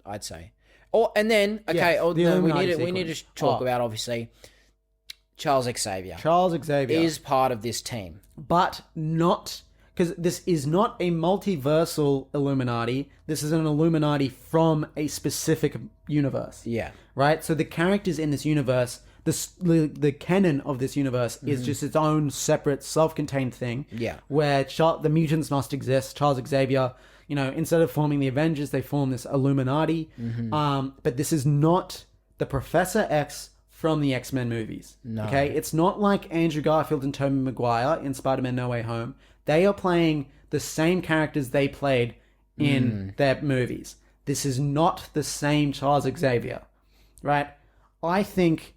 I'd say. Oh, and then we need to talk about, obviously, Charles Xavier. Charles Xavier is part of this team, but not because this is not a multiversal Illuminati. This is an Illuminati from a specific universe. Yeah, right. So the characters in this universe, the canon of this universe, is just its own separate, self-contained thing. Yeah, where the mutants must exist. Charles Xavier. You know, instead of forming the Avengers, they form this Illuminati. But this is not the Professor X from the X-Men movies. No. Okay? It's not like Andrew Garfield and Tobey Maguire in Spider-Man No Way Home. They are playing the same characters they played in their movies. This is not the same Charles Xavier. Right? I think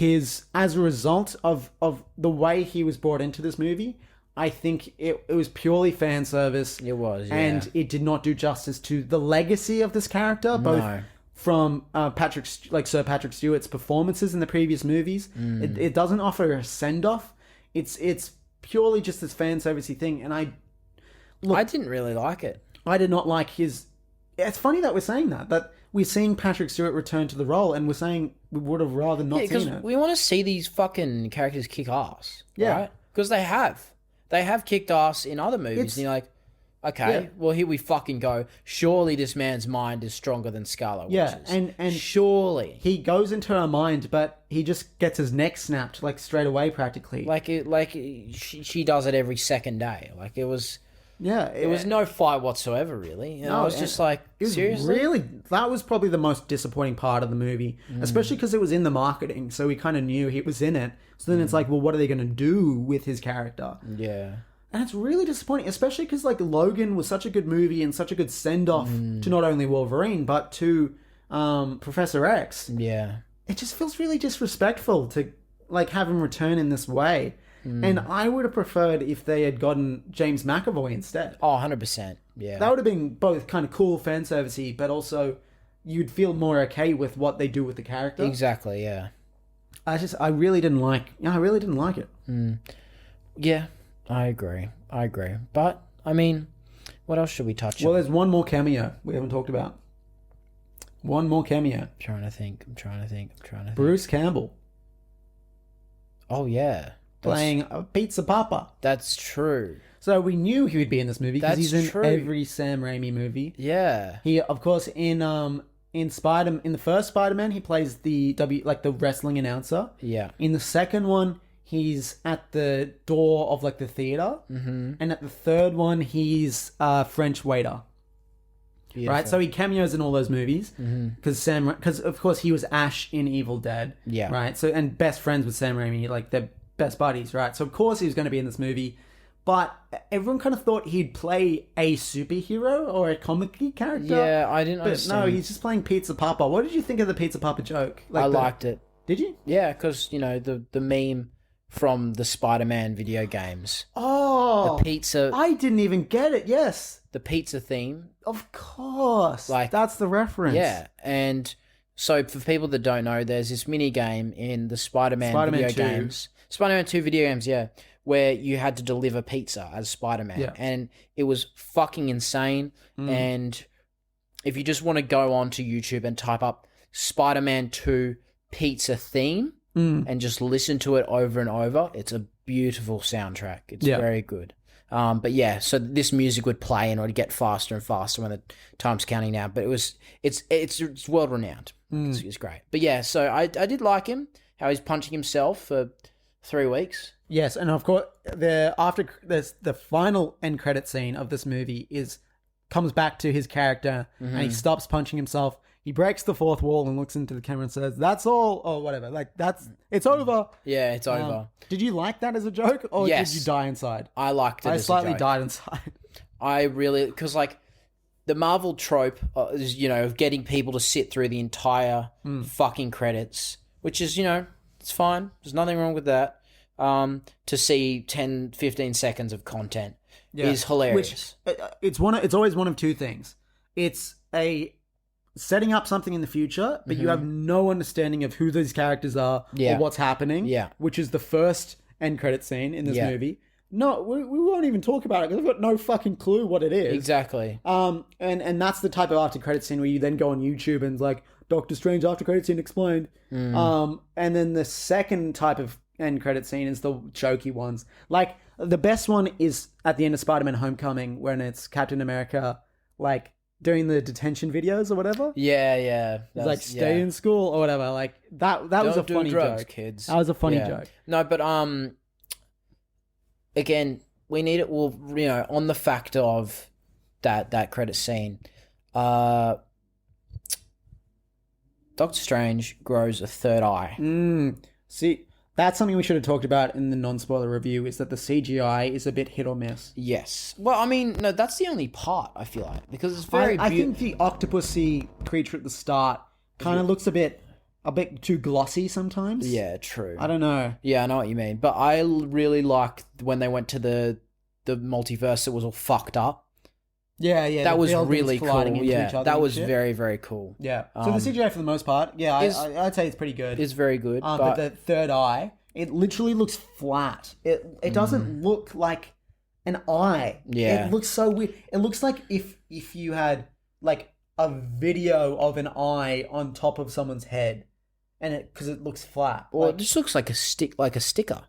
as a result of the way he was brought into this movie, I think it was purely fan service. It was, yeah. And it did not do justice to the legacy of this character, both from Sir Patrick Stewart's performances in the previous movies. It doesn't offer a send off. It's purely just this fan servicey thing, and I didn't really like it. I did not like his. It's funny that we're saying that we're seeing Patrick Stewart return to the role, and we're saying we would have rather not seen it. We want to see these fucking characters kick ass, Yeah. right? Because they have kicked ass in other movies, and you're like, okay, well, here we fucking go. Surely this man's mind is stronger than Scarlet Witch's. and surely he goes into her mind, but he just gets his neck snapped like straight away, practically. she does it every second day. Like it was. It was no fight whatsoever, really. I was just like, seriously? Really, that was probably the most disappointing part of the movie, especially because it was in the marketing, so we kind of knew he was in it. So then it's like, well, what are they going to do with his character? Yeah. And it's really disappointing, especially because like Logan was such a good movie and such a good send-off to not only Wolverine, but to Professor X. Yeah. It just feels really disrespectful to like have him return in this way. And I would have preferred if they had gotten James McAvoy instead. Oh, 100%. Yeah. That would have been both kind of cool fan servicey, but also you'd feel more okay with what they do with the character. Exactly, yeah. I really didn't like it. Yeah, I agree. But, I mean, what else should we touch Well, on? there's one more cameo we haven't talked about. One more cameo. I'm trying to think. Bruce Campbell Oh, yeah. playing a Pizza Papa. That's true. So we knew he would be in this movie because he's in true. every Sam Raimi movie. Yeah. He, of course, in the first Spider-Man, he plays the the wrestling announcer. Yeah. In the second one, he's at the door of like the theater, and at the third one, he's a French waiter. Beautiful. Right, so he cameos in all those movies because of course he was Ash in Evil Dead. Yeah. Right. So and best friends with Sam Raimi, like they're best buddies. Right. So of course he was going to be in this movie, but everyone kind of thought he'd play a superhero or a comic character. Yeah, I didn't But understand. no, he's just playing Pizza Papa. What did you think of the Pizza Papa joke? I liked it. Did you? Yeah, because, the meme from the Spider-Man video games. Oh, The pizza... I didn't even get it. Yes, The pizza theme. of course. Like- That's the reference. Yeah, and so for people that don't know, there's this mini game in the Spider-Man Spider-Man video 2. games. Spider-Man 2 video games, yeah, where you had to deliver pizza as Spider-Man. Yeah. And it was fucking insane. And if you just want to go on to YouTube and type up Spider-Man 2 pizza theme and just listen to it over and over, it's a beautiful soundtrack. It's very good. But yeah, so this music would play and it would get faster and faster when the time's counting down. But it's world renowned. It's great. But yeah, so I did like him, how he's punching himself for 3 weeks. Yes, and of course, the final end credit scene of this movie comes back to his character, and he stops punching himself. He breaks the fourth wall and looks into the camera and says, "That's all," or whatever. Like it's over. Yeah, it's over. Did you like that as a joke, or Yes. did you die inside? I liked it. I as a slightly joke. died inside. I really, because like the Marvel trope is, of getting people to sit through the entire fucking credits, which is, it's fine. There's nothing wrong with that. To see 10, 15 seconds of content is hilarious. Which it's always one of two things. It's a setting up something in the future, but you have no understanding of who these characters are or what's happening. Yeah. Which is the first end credit scene in this movie. No, we won't even talk about it because I've got no fucking clue what it is. Exactly. And that's the type of after credit scene where you then go on YouTube and like Doctor Strange after credit scene explained. And then the second type of end credit scene is the jokey ones. Like the best one is at the end of Spider-Man Homecoming when it's Captain America like doing the detention videos or whatever. Yeah. It's like stay in school or whatever. Like that was a Don't do funny drugs, joke. kids. That was a funny joke. No, but again, we need it. Well, on the fact of that credit scene, Doctor Strange grows a third eye. See, that's something we should have talked about in the non-spoiler review, is that the CGI is a bit hit or miss. Yes. Well, I mean, no, that's the only part I feel like, because it's very. I think the octopusy creature at the start kind of looks a bit too glossy sometimes. Yeah, true. I don't know. Yeah, I know what you mean, but I really liked when they went to the multiverse that was all fucked up. Yeah. That the was buildings really cool. colliding into each Yeah, other that and was shit. very, very cool. Yeah. So the CGI for the most part, I'd say it's pretty good. It's very good. But the third eye, it literally looks flat. It doesn't look like an eye. Yeah. It looks so weird. It looks like if you had like a video of an eye on top of someone's head, and because it looks flat. Well, it just looks like a sticker.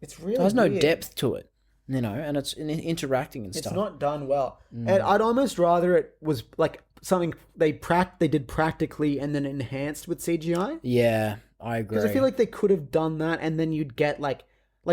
It's really There's no weird. depth to it, and it's interacting and It's stuff. not done well, and I'd almost rather it was like something they did practically and then enhanced with CGI. Yeah, I agree. Because I feel like they could have done that, and then you'd get like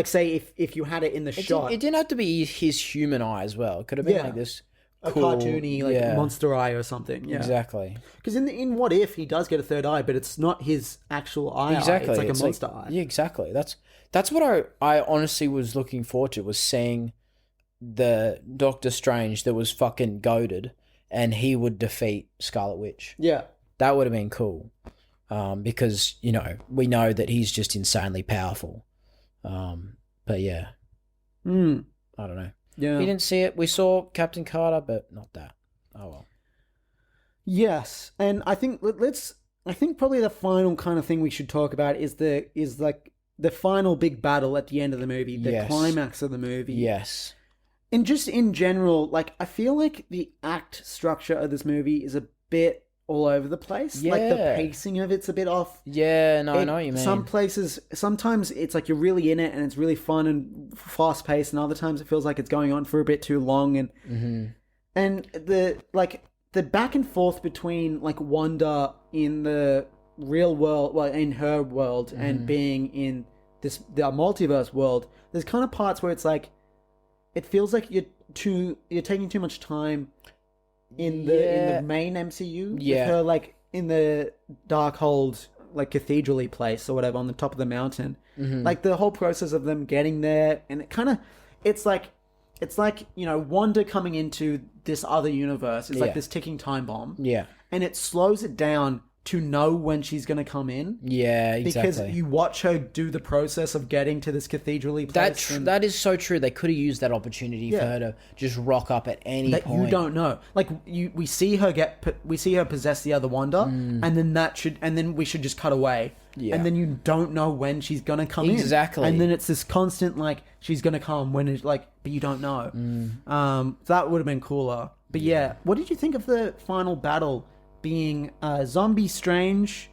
say if you had it in the shot, it didn't have to be his human eye as well. It could have been like this a cool, cartoony like monster eye or something. Yeah. Exactly. Because in What If he does get a third eye, but it's not his actual eye. Exactly. It's like a monster eye. Yeah, exactly. That's what I honestly was looking forward to, was seeing the Doctor Strange that was fucking goated and he would defeat Scarlet Witch. Yeah. That would have been cool. Because, we know that he's just insanely powerful. But yeah. I don't know. Yeah. We didn't see it. We saw Captain Carter, but not that. Oh well. Yes, and I think I think probably the final kind of thing we should talk about is like the final big battle at the end of the movie, the climax of the movie. Yes. And just in general, like I feel like the act structure of this movie is a bit all over the place. Like the Yeah. pacing of it's a bit off. Yeah, no, I know what you mean. Some places, sometimes it's like you're really in it and it's really fun and fast paced, and other times it feels like it's going on for a bit too long. And and the back and forth between like Wanda in the real world, well, in her world, and being in the multiverse world, there's kind of parts where it's like it feels like you're taking too much time in the main MCU. Yeah. With her like in the Darkhold like cathedral-y place or whatever on the top of the mountain. Like the whole process of them getting there, and it's like Wanda coming into this other universe. It's like this ticking time bomb. Yeah. And it slows it down to know when she's going to come in. Yeah, exactly. Because you watch her do the process of getting to this cathedral-y place. That is so true. They could have used that opportunity for her to just rock up at any that point. you don't know. Like we see her possess the other Wanda, and then we should just cut away. Yeah. And then you don't know when she's gonna come in. Exactly. And then it's this constant like she's gonna come when it's like, but you don't know. That would have been cooler. But yeah, what did you think of the final battle being Zombie Strange?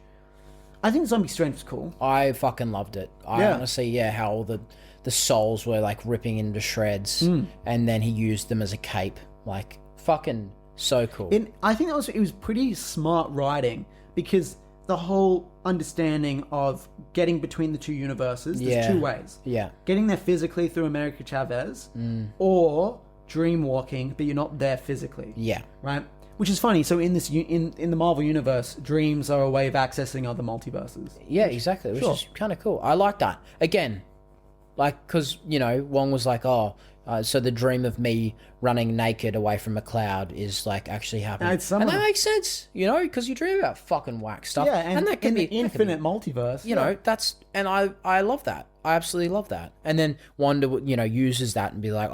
I think Zombie Strange was cool. I fucking loved it. I honestly, how all the souls were like ripping into shreds, and then he used them as a cape. Like fucking so cool. I think it was pretty smart writing, because the whole understanding of getting between the two universes, there's two ways. Yeah. Getting there physically through America Chavez, or dream walking, but you're not there physically. Yeah. Right? Which is funny. So in this in the Marvel universe, dreams are a way of accessing other multiverses. Yeah, exactly. Which is kind of cool. I like that. Again, like, because, Wong was like, so the dream of me running naked away from a cloud is like actually happening. And that makes sense, because you dream about fucking whack stuff. Yeah, and that can in be the infinite multiverse. And I love that. I absolutely love that. And then Wanda, uses that and be like,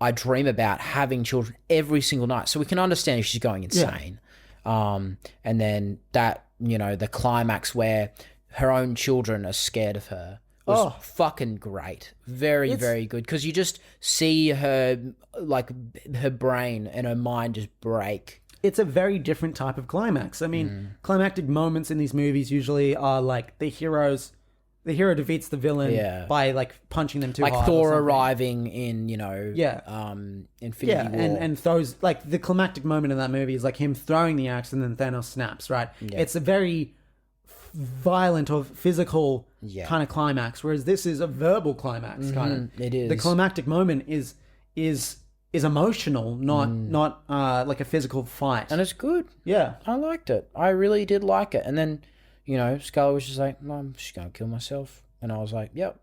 I dream about having children every single night. So we can understand if she's going insane. Yeah. And then that, the climax where her own children are scared of her was fucking great. Very, very good. Because you just see her, like, her brain and her mind just break. It's a very different type of climax. I mean, climactic moments in these movies usually are like the hero defeats the villain by like punching them too hard. Like Thor arriving in, Infinity War. and throws, like, the climactic moment in that movie is like him throwing the axe and then Thanos snaps, right? Yeah. It's a very violent or physical kind of climax, whereas this is a verbal climax kind of. It is. The climactic moment is emotional, not like a physical fight. And it's good. Yeah. I liked it. I really did like it. And then, Scarlet was just like, no, I'm just going to kill myself. And I was like, yep.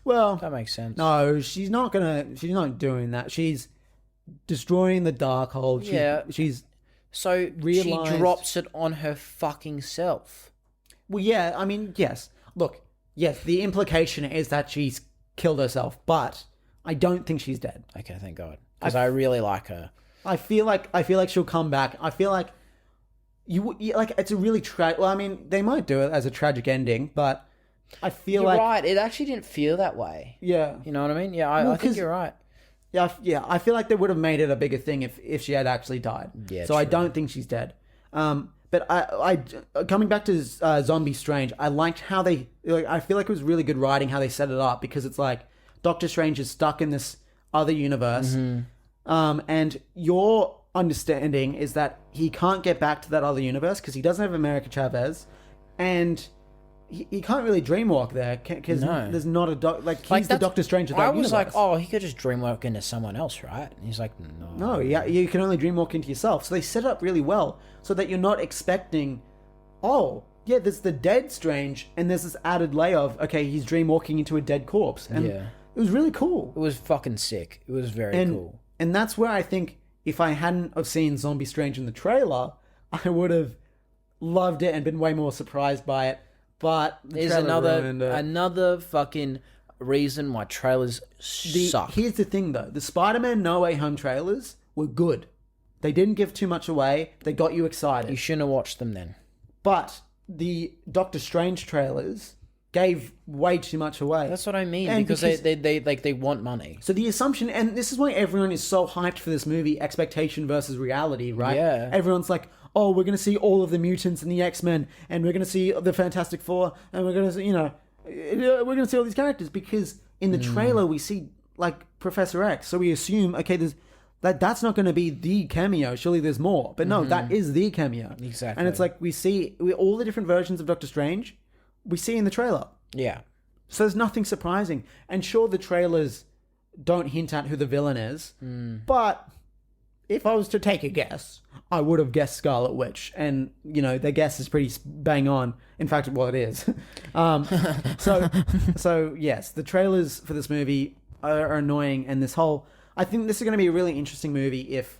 Well, that makes sense. No, she's not doing that. She's destroying the Darkhold. She's so realized... she drops it on her fucking self. Well, yeah, I mean, yes. Look, yes, the implication is that she's killed herself, but I don't think she's dead. Okay, thank God. Because I really like her. I feel like she'll come back. I feel like like it's a really tragic. Well, I mean, they might do it as a tragic ending, but I feel You're like right. It actually didn't feel that way. yeah, You know what I mean? Yeah, I think you're right. yeah. I feel like they would have made it a bigger thing if she had actually died. Yeah, so I true. don't think she's dead. But I coming back to Zombie Strange, I liked how they like. I feel like it was really good writing how they set it up because it's like Doctor Strange is stuck in this other universe, and your understanding is that he can't get back to that other universe because he doesn't have America Chavez, and he can't really dreamwalk there because there's not a he's the Doctor Strange of that universe. I was like, oh, he could just dreamwalk into someone else, right? And he's like, no. No, yeah, you can only dreamwalk into yourself. So they set it up really well so that you're not expecting, oh, yeah, there's the dead Strange, and there's this added layer of, okay, he's dreamwalking into a dead corpse. And it was really cool. It was fucking sick. It was very cool. And that's where I think if I hadn't have seen Zombie Strange in the trailer, I would have loved it and been way more surprised by it. But there's another fucking reason why trailers suck. Here's the thing, though. The Spider-Man No Way Home trailers were good. They didn't give too much away. They got you excited. You shouldn't have watched them then. But the Doctor Strange trailers gave way too much away. That's what I mean, because they want money. So the assumption, and this is why everyone is so hyped for this movie, expectation versus reality, right? Yeah. Everyone's like, oh, we're going to see all of the mutants and the X-Men, and we're going to see the Fantastic Four, and we're going to see, we're going to see all these characters, because in the trailer we see, like, Professor X, so we assume, okay, that's not going to be the cameo, surely there's more. But no, that is the cameo. Exactly. And it's like, we see all the different versions of Doctor Strange, we see in the trailer. Yeah. So there's nothing surprising. And sure, the trailers don't hint at who the villain is, but if I was to take a guess, I would have guessed Scarlet Witch. And, their guess is pretty bang on. In fact, well, it is. So yes, the trailers for this movie are annoying. And I think this is going to be a really interesting movie if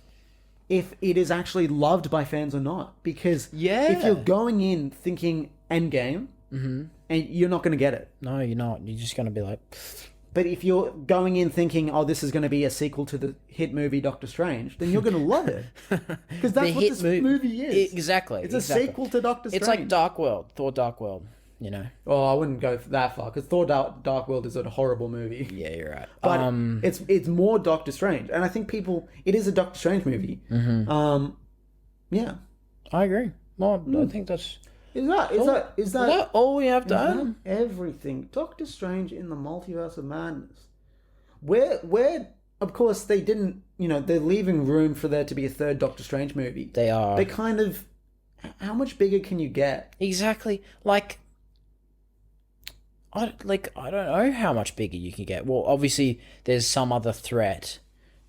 it is actually loved by fans or not. Because if you're going in thinking Endgame, and you're not going to get it. No, you're not. You're just going to be like... But if you're going in thinking, oh, this is going to be a sequel to the hit movie Doctor Strange, then you're going to love it. Because that's what this movie is. Exactly. It's a sequel to Doctor Strange. It's like Dark World. Thor Dark World, Oh, I wouldn't go that far, because Thor Dark World is a horrible movie. Yeah, you're right. But it's more Doctor Strange. And I think it is a Doctor Strange movie. Yeah. I agree. Well, I think that's... Is that all we have done? Everything. Doctor Strange in the Multiverse of Madness. Where of course they didn't, they're leaving room for there to be a third Doctor Strange movie. They are. They kind of, how much bigger can you get? Exactly. I don't know how much bigger you can get. Well, obviously there's some other threat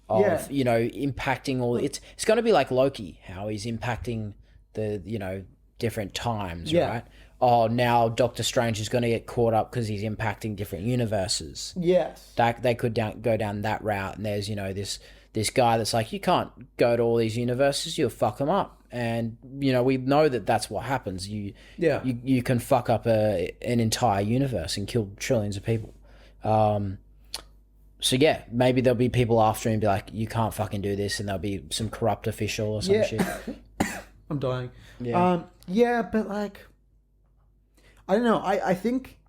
of, impacting all it's going to be like Loki, how he's impacting the, different times, right? Oh, now Doctor Strange is going to get caught up because he's impacting different universes. Yes. They could go down that route, and there's, this guy that's like, you can't go to all these universes, you'll fuck them up. And, we know that that's what happens. You can fuck up an entire universe and kill trillions of people. So yeah, maybe there'll be people after him and be like, you can't fucking do this, and there'll be some corrupt official or some shit. I'm dying. Yeah. But I don't know. I think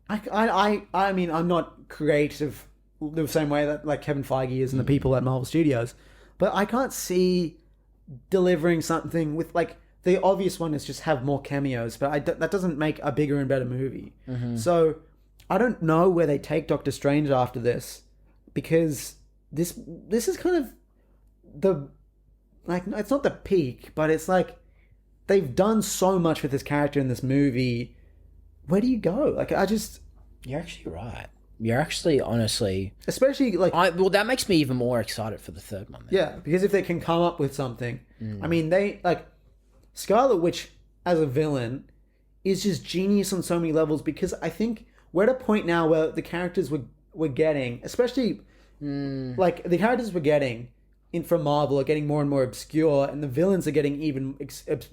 I mean, I'm not creative the same way that like Kevin Feige is and the people at Marvel Studios, but I can't see delivering something with the obvious one is just have more cameos, but that doesn't make a bigger and better movie. So I don't know where they take Doctor Strange after this, because this is kind of it's not the peak, but it's like they've done so much with this character in this movie. Where do you go? You're actually right. You're actually, honestly... Especially, that makes me even more excited for the third one. Then. Yeah, because if they can come up with something... I mean, Scarlet Witch, as a villain, is just genius on so many levels, because I think we're at a point now where the characters we're getting, especially, the characters we're getting from Marvel are getting more and more obscure, and the villains are getting even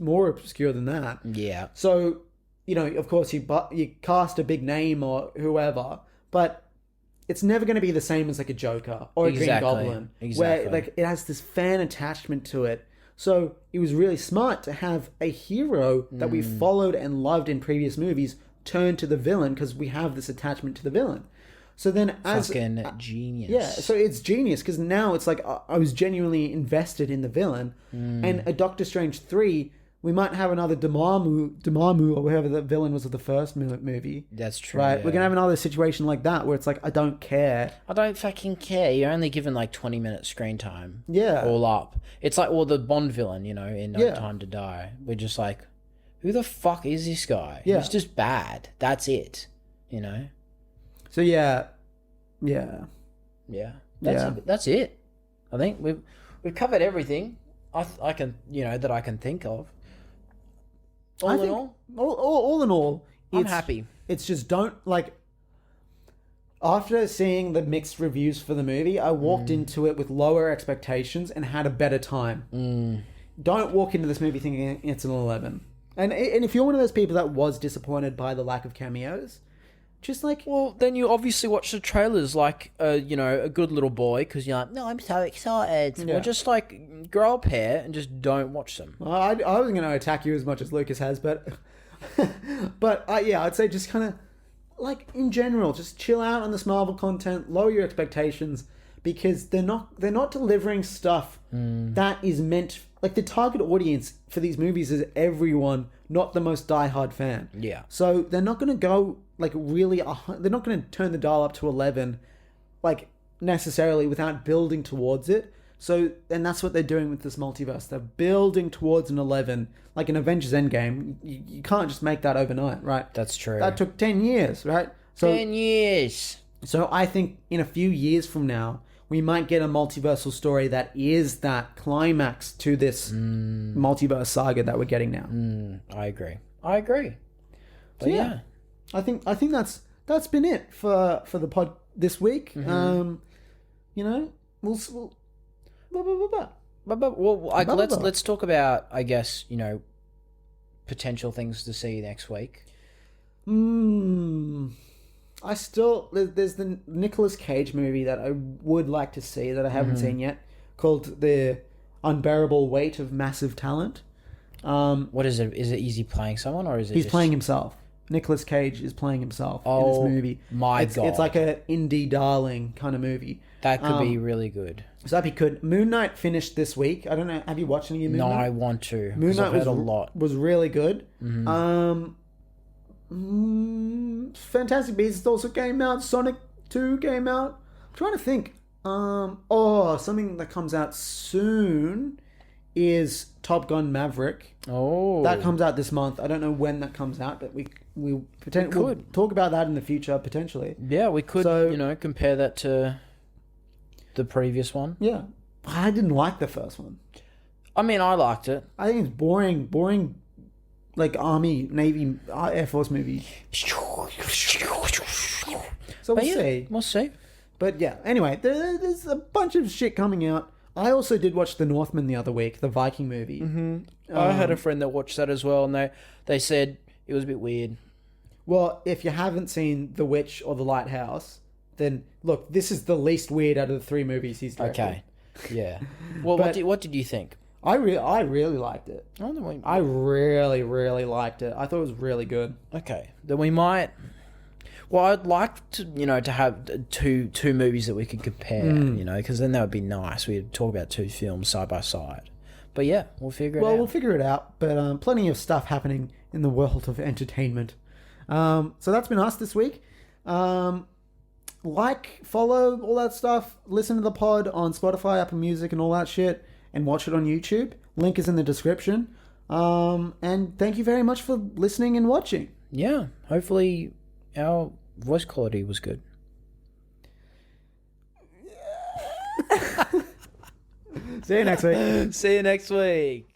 more obscure than that. Yeah. So, of course, you cast a big name or whoever, but it's never going to be the same as like a Joker or a Green Goblin, where like it has this fan attachment to it. So it was really smart to have a hero that we followed and loved in previous movies turn to the villain because we have this attachment to the villain. So then as... Fucking genius. Yeah, so it's genius because now it's like I was genuinely invested in the villain. And a Doctor Strange 3, we might have another Dormammu or whoever the villain was of the first movie. That's true. Right? Yeah. We're going to have another situation like that where it's like, I don't care. I don't fucking care. You're only given like 20 minutes screen time. Yeah. All up. It's like, the Bond villain, you know, in No Yeah. Time to Die. We're just like, who the fuck is this guy? Yeah. He's just bad. That's it. You know? So yeah. Yeah. Yeah. Yeah. That's it. I think we've covered everything I can, that I can think of. All in all, I'm happy. It's just after seeing the mixed reviews for the movie, I walked into it with lower expectations and had a better time. Don't walk into this movie thinking it's an 11. And if you're one of those people that was disappointed by the lack of cameos, just like... Well, then you obviously watch the trailers like, a good little boy because you're like, no, I'm so excited. Yeah. Or just like grow a pair and just don't watch them. I wasn't going to attack you as much as Lucas has, but... I'd say just kind of, like, in general, just chill out on this Marvel content, lower your expectations, because they're not delivering stuff that is meant... Like, the target audience for these movies is everyone, not the most diehard fan. Yeah. So they're not going to go, like, really... They're not going to turn the dial up to 11, like, necessarily without building towards it. So, and that's what they're doing with this multiverse. They're building towards an 11, like an Avengers Endgame. You can't just make that overnight, right? That's true. That took 10 years, right? So, 10 years. So I think in a few years from now, we might get a multiversal story that is that climax to this multiverse saga that we're getting now. I agree. But yeah. I think that's been it for the pod this week. We'll let's talk about, I guess, potential things to see next week. There's the Nicolas Cage movie that I would like to see that I haven't seen yet, called The Unbearable Weight of Massive Talent. What is it? Is he playing someone or is it He's playing himself. Nicolas Cage is playing himself in this movie. God. It's like a indie darling kind of movie. That could be really good. So that'd be good. Moon Knight finished this week. I don't know. Have you watched any of Moon Knight? No, I want to. Moon Knight I've heard a lot. Was really good. Fantastic Beasts also came out. Sonic 2 came out. I'm trying to think. Something that comes out soon is Top Gun Maverick. Oh, that comes out this month. I don't know when that comes out, but we'll talk about that in the future potentially. Yeah, we could. So, compare that to the previous one. Yeah, I didn't like the first one. I mean, I liked it. I think it's boring. Like Army, Navy, Air Force movie. So we'll see. We'll see. But yeah, anyway, there's a bunch of shit coming out. I also did watch The Northman the other week, the Viking movie. I had a friend that watched that as well, and they said it was a bit weird. Well, if you haven't seen The Witch or The Lighthouse, then look, this is the least weird out of the three movies he's directed. Okay. Yeah. Well, what did you think? I really liked it. I really, really liked it. I thought it was really good. Okay. Then we might... Well, I'd like to, to have two movies that we could compare, because then that would be nice. We'd talk about two films side by side. But yeah, we'll figure it out. Well, we'll figure it out. But plenty of stuff happening in the world of entertainment. So that's been us this week. Follow, all that stuff. Listen to the pod on Spotify, Apple Music, and all that shit. And watch it on YouTube. Link is in the description. And thank you very much for listening and watching. Yeah, hopefully our voice quality was good. See you next week. See you next week.